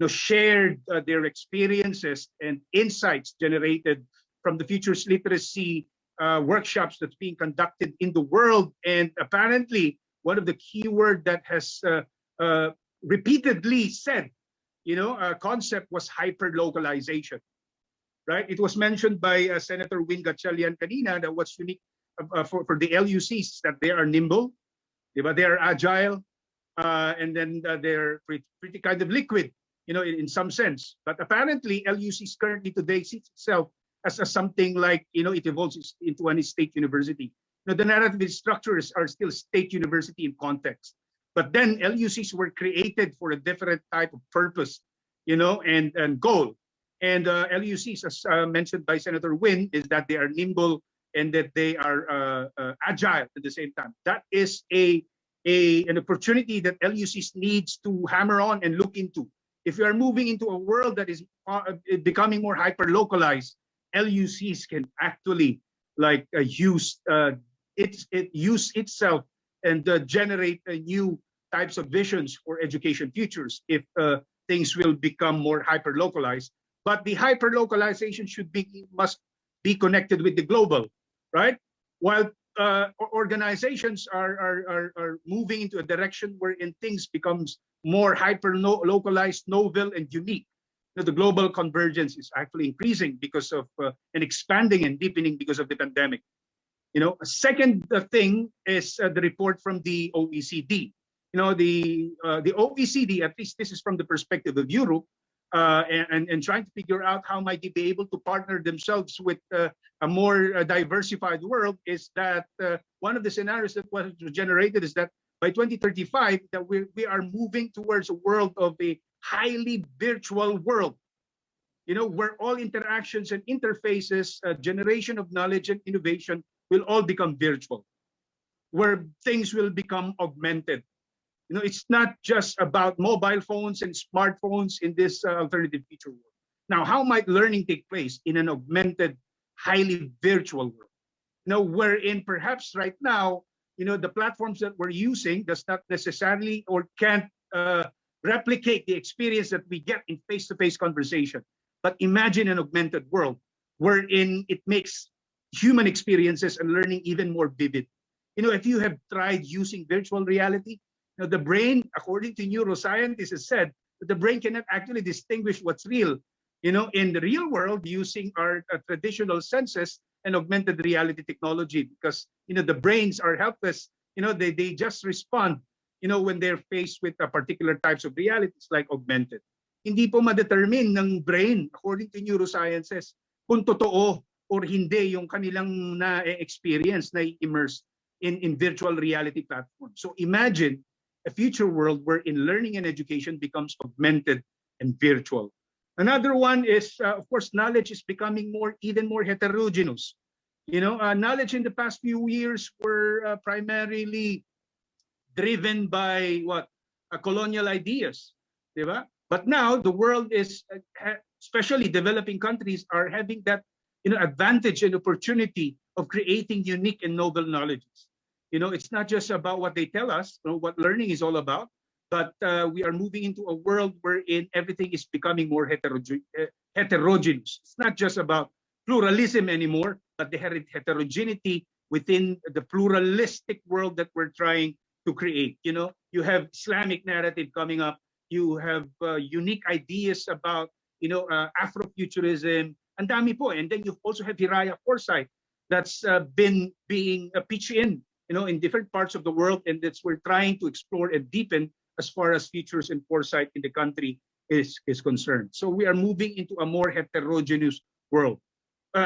shared their experiences and insights generated from the Futures Literacy workshops that's being conducted in the world. And apparently, one of the keywords that has repeatedly said, concept was hyper-localization, right? It was mentioned by Senator Win Gatchalian kanina that what's unique for the LUCs that they are nimble, they are agile, and then they're pretty kind of liquid, in some sense. But apparently, LUCs currently today sees itself as something like, it evolves into a state university. The narrative structures are still state university in context. But then LUCs were created for a different type of purpose, and goal. And LUCs, as mentioned by Senator Win, is that they are nimble and that they are agile at the same time. That is an opportunity that LUCs needs to hammer on and look into. If you are moving into a world that is becoming more hyper-localized, LUCs can actually use itself and generate new types of visions for education futures if things will become more hyper-localized. But the hyper-localization must be connected with the global, right? While organizations are moving into a direction wherein things becomes more hyper-localized, novel, and unique. The global convergence is actually increasing because of and expanding and deepening because of the pandemic. A second thing is the report from the OECD. The OECD, at least this is from the perspective of Europe, and trying to figure out how might they be able to partner themselves with a more diversified world, is that one of the scenarios that was generated is that by 2035, that we are moving towards a world of a highly virtual world, where all interactions and interfaces, generation of knowledge and innovation will all become virtual, where things will become augmented. It's not just about mobile phones and smartphones in this alternative future world. Now, how might learning take place in an augmented, highly virtual world? Wherein perhaps right now, the platforms that we're using does not necessarily or can't replicate the experience that we get in face-to-face conversation. But imagine an augmented world wherein it makes human experiences and learning even more vivid. If you have tried using virtual reality, the brain, according to neuroscientists, has said that the brain cannot actually distinguish what's real. In the real world, using our traditional senses and augmented reality technology, because the brains are helpless. They just respond. When they're faced with particular types of realities like augmented. Hindi po ma-determine ng brain, according to neurosciences, kung totoo or hindi yung kanilang na-experience, na-immerse in virtual reality platforms. So imagine a future world wherein learning and education becomes augmented and virtual. Another one is, of course, knowledge is becoming even more heterogeneous. Knowledge in the past few years were primarily driven by colonial ideas, diba? But now the world is, especially developing countries, are having that advantage and opportunity of creating unique and novel knowledges. It's not just about what they tell us, what learning is all about, but we are moving into a world wherein everything is becoming more heterogeneous. It's not just about pluralism anymore, but the heterogeneity within the pluralistic world that we're trying to create. You know, you have Islamic narrative coming up. You have unique ideas about, Afrofuturism, and dami po. And then you also have Hiraya Foresight that's been being pitched in different parts of the world, and that's we're trying to explore and deepen as far as futures and foresight in the country is concerned. So we are moving into a more heterogeneous world.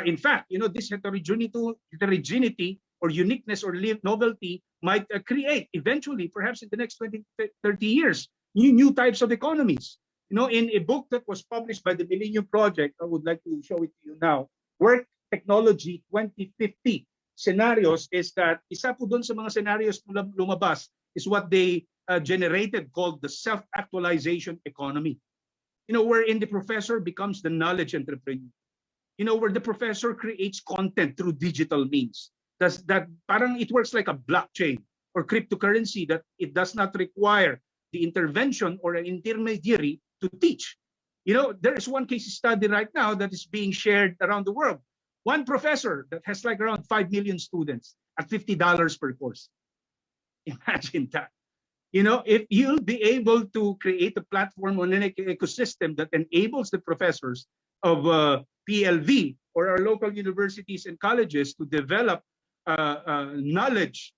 In fact, this heterogeneity or uniqueness or novelty might create eventually, perhaps in the next 20, 30 years, new types of economies. In a book that was published by the Millennium Project, I would like to show it to you now, Work Technology 2050 Scenarios, is that isa po doon sa mga scenarios lumabas is what they generated called the self-actualization economy. Wherein the professor becomes the knowledge entrepreneur. Where the professor creates content through digital means. That parang it works like a blockchain or cryptocurrency, that it does not require the intervention or an intermediary to teach. There is one case study right now that is being shared around the world. One professor that has like around 5 million students at $50 per course. Imagine that. If you'll be able to create a platform on an ecosystem that enables the professors of PLV or our local universities and colleges to develop knowledge,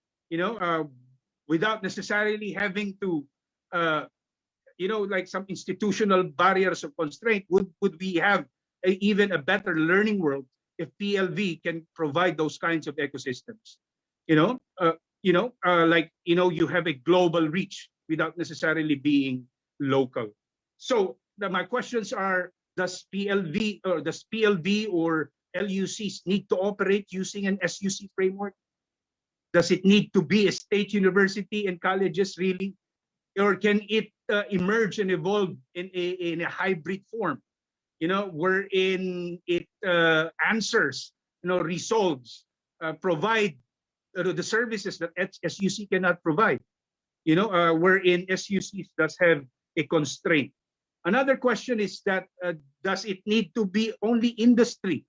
without necessarily having to, like some institutional barriers or constraint, would we have even a better learning world if PLV can provide those kinds of ecosystems? You have a global reach without necessarily being local. So my questions are, does PLV or LUCs need to operate using an SUC framework? Does it need to be a state university and colleges really? Or can it emerge and evolve in a hybrid form, wherein it answers, resolves, provide the services that SUC cannot provide, wherein SUC does have a constraint. Another question is that does it need to be only industry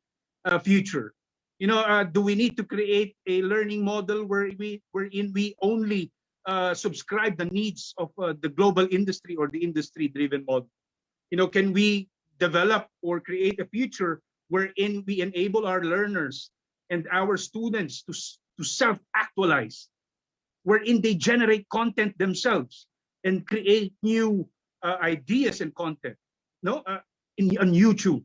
future? Do we need to create a learning model wherein we only subscribe the needs of the global industry or the industry-driven model? Can we develop or create a future wherein we enable our learners and our students to self-actualize, wherein they generate content themselves and create new ideas and content, on YouTube,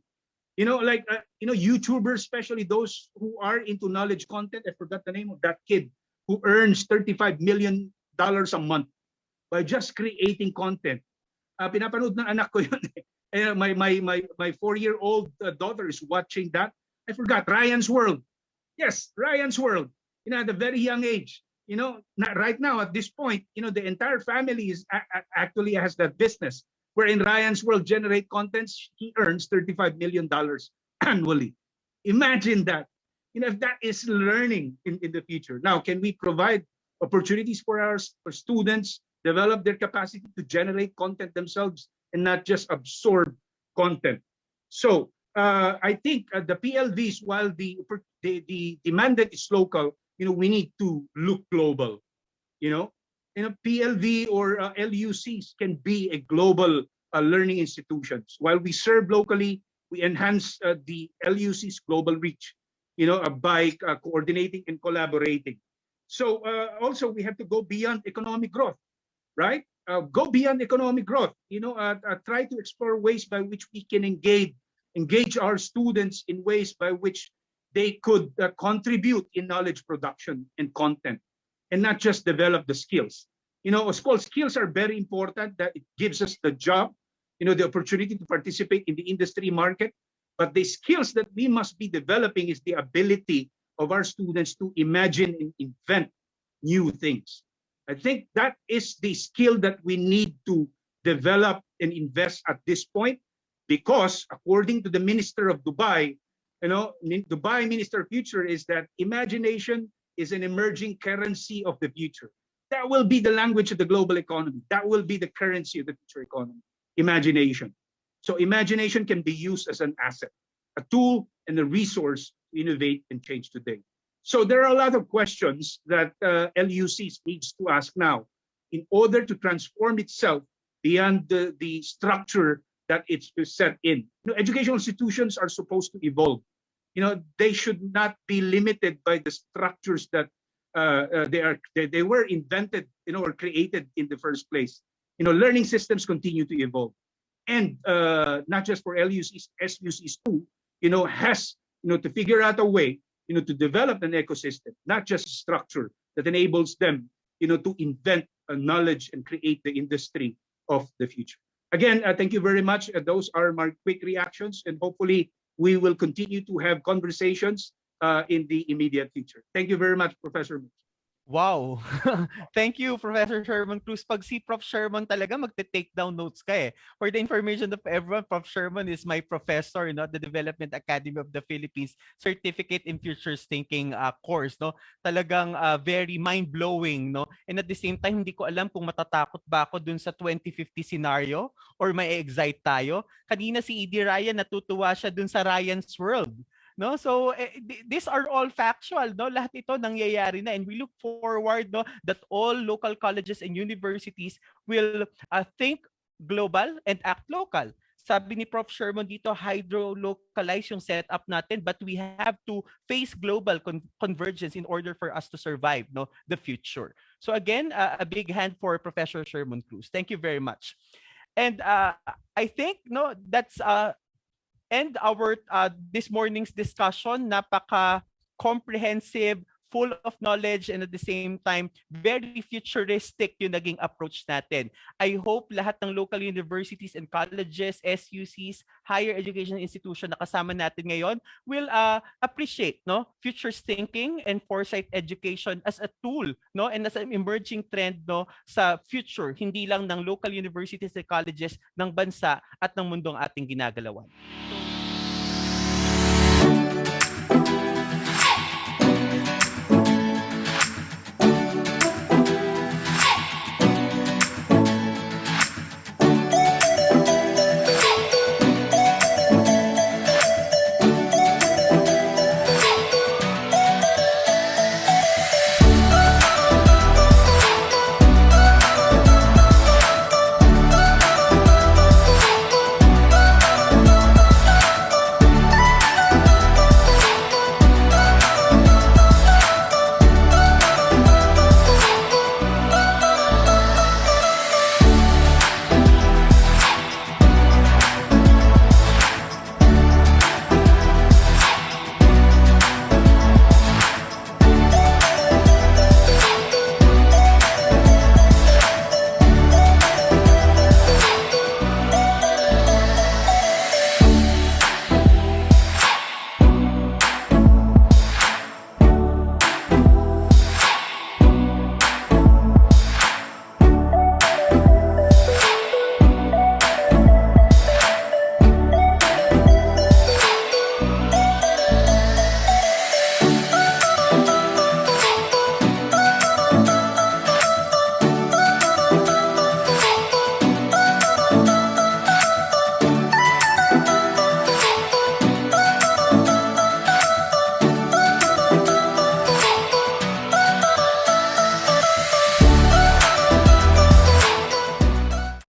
YouTubers, especially those who are into knowledge content. I forgot the name of that kid who earns $35 million a month by just creating content. Pinapanood ng anak ko yun. My 4-year-old daughter is watching that. I forgot, Ryan's World. Yes, Ryan's World. At a very young age. Right now at this point, the entire family is actually has that business, wherein Ryan's World generate contents. He earns $35 million annually. Imagine that. If that is learning in the future. Now, can we provide opportunities for our students, develop their capacity to generate content themselves and not just absorb content? So I think the PLVs, while the mandate is local, we need to look global. PLV or LUCs can be a global learning institutions. While we serve locally, we enhance the LUC's global reach, by coordinating and collaborating. So also we have to go beyond economic growth, right? Go beyond economic growth. Try to explore ways by which we can engage our students in ways by which they could contribute in knowledge production and content, and not just develop the skills. Of course, skills are very important. That it gives us the job, the opportunity to participate in the industry market. But the skills that we must be developing is the ability of our students to imagine and invent new things. I think that is the skill that we need to develop and invest at this point, because according to the Minister of Dubai, Dubai Minister of Future is that imagination is an emerging currency of the future. That will be the language of the global economy. That will be the currency of the future economy, imagination. So imagination can be used as an asset, a tool and a resource to innovate and change today. So there are a lot of questions that LUCs needs to ask now in order to transform itself beyond the structure that it's set in. Educational institutions are supposed to evolve. They should not be limited by the structures that they were invented, or created in the first place. Learning systems continue to evolve, and not just for LUCs, SUCs too. Has to figure out a way, to develop an ecosystem, not just a structure that enables them, to invent knowledge and create the industry of the future. Again, thank you very much. Those are my quick reactions, and hopefully we will continue to have conversations in the immediate future. Thank you very much, Professor Mitch. Wow. Thank you, Professor Sherman Cruz. Pag si Prof. Sherman talaga, magte-take down notes ka eh. For the information of everyone, Prof. Sherman is my professor, at the Development Academy of the Philippines Certificate in Futures Thinking course. Talagang very mind-blowing. And at the same time, hindi ko alam kung matatakot ba ako dun sa 2050 scenario or may excite tayo. Kanina si Edie Ryan, natutuwa siya dun sa Ryan's World. So these are all factual, lahat ito nangyayari na, and we look forward that all local colleges and universities will think global and act local. Sabi ni Prof. Sherman dito, hydro-localize yung setup natin, but we have to face global convergence in order for us to survive the future. So again, a big hand for Professor Sherman Cruz. Thank you very much. And I think that's end our this morning's discussion. Napaka comprehensive, full of knowledge, and at the same time very futuristic yung naging approach natin. I hope lahat ng local universities and colleges, SUCs, higher education institution na kasama natin ngayon will appreciate futures thinking and foresight education as a tool and as an emerging trend sa future, hindi lang ng local universities and colleges ng bansa at ng mundong ating ginagalawan. So,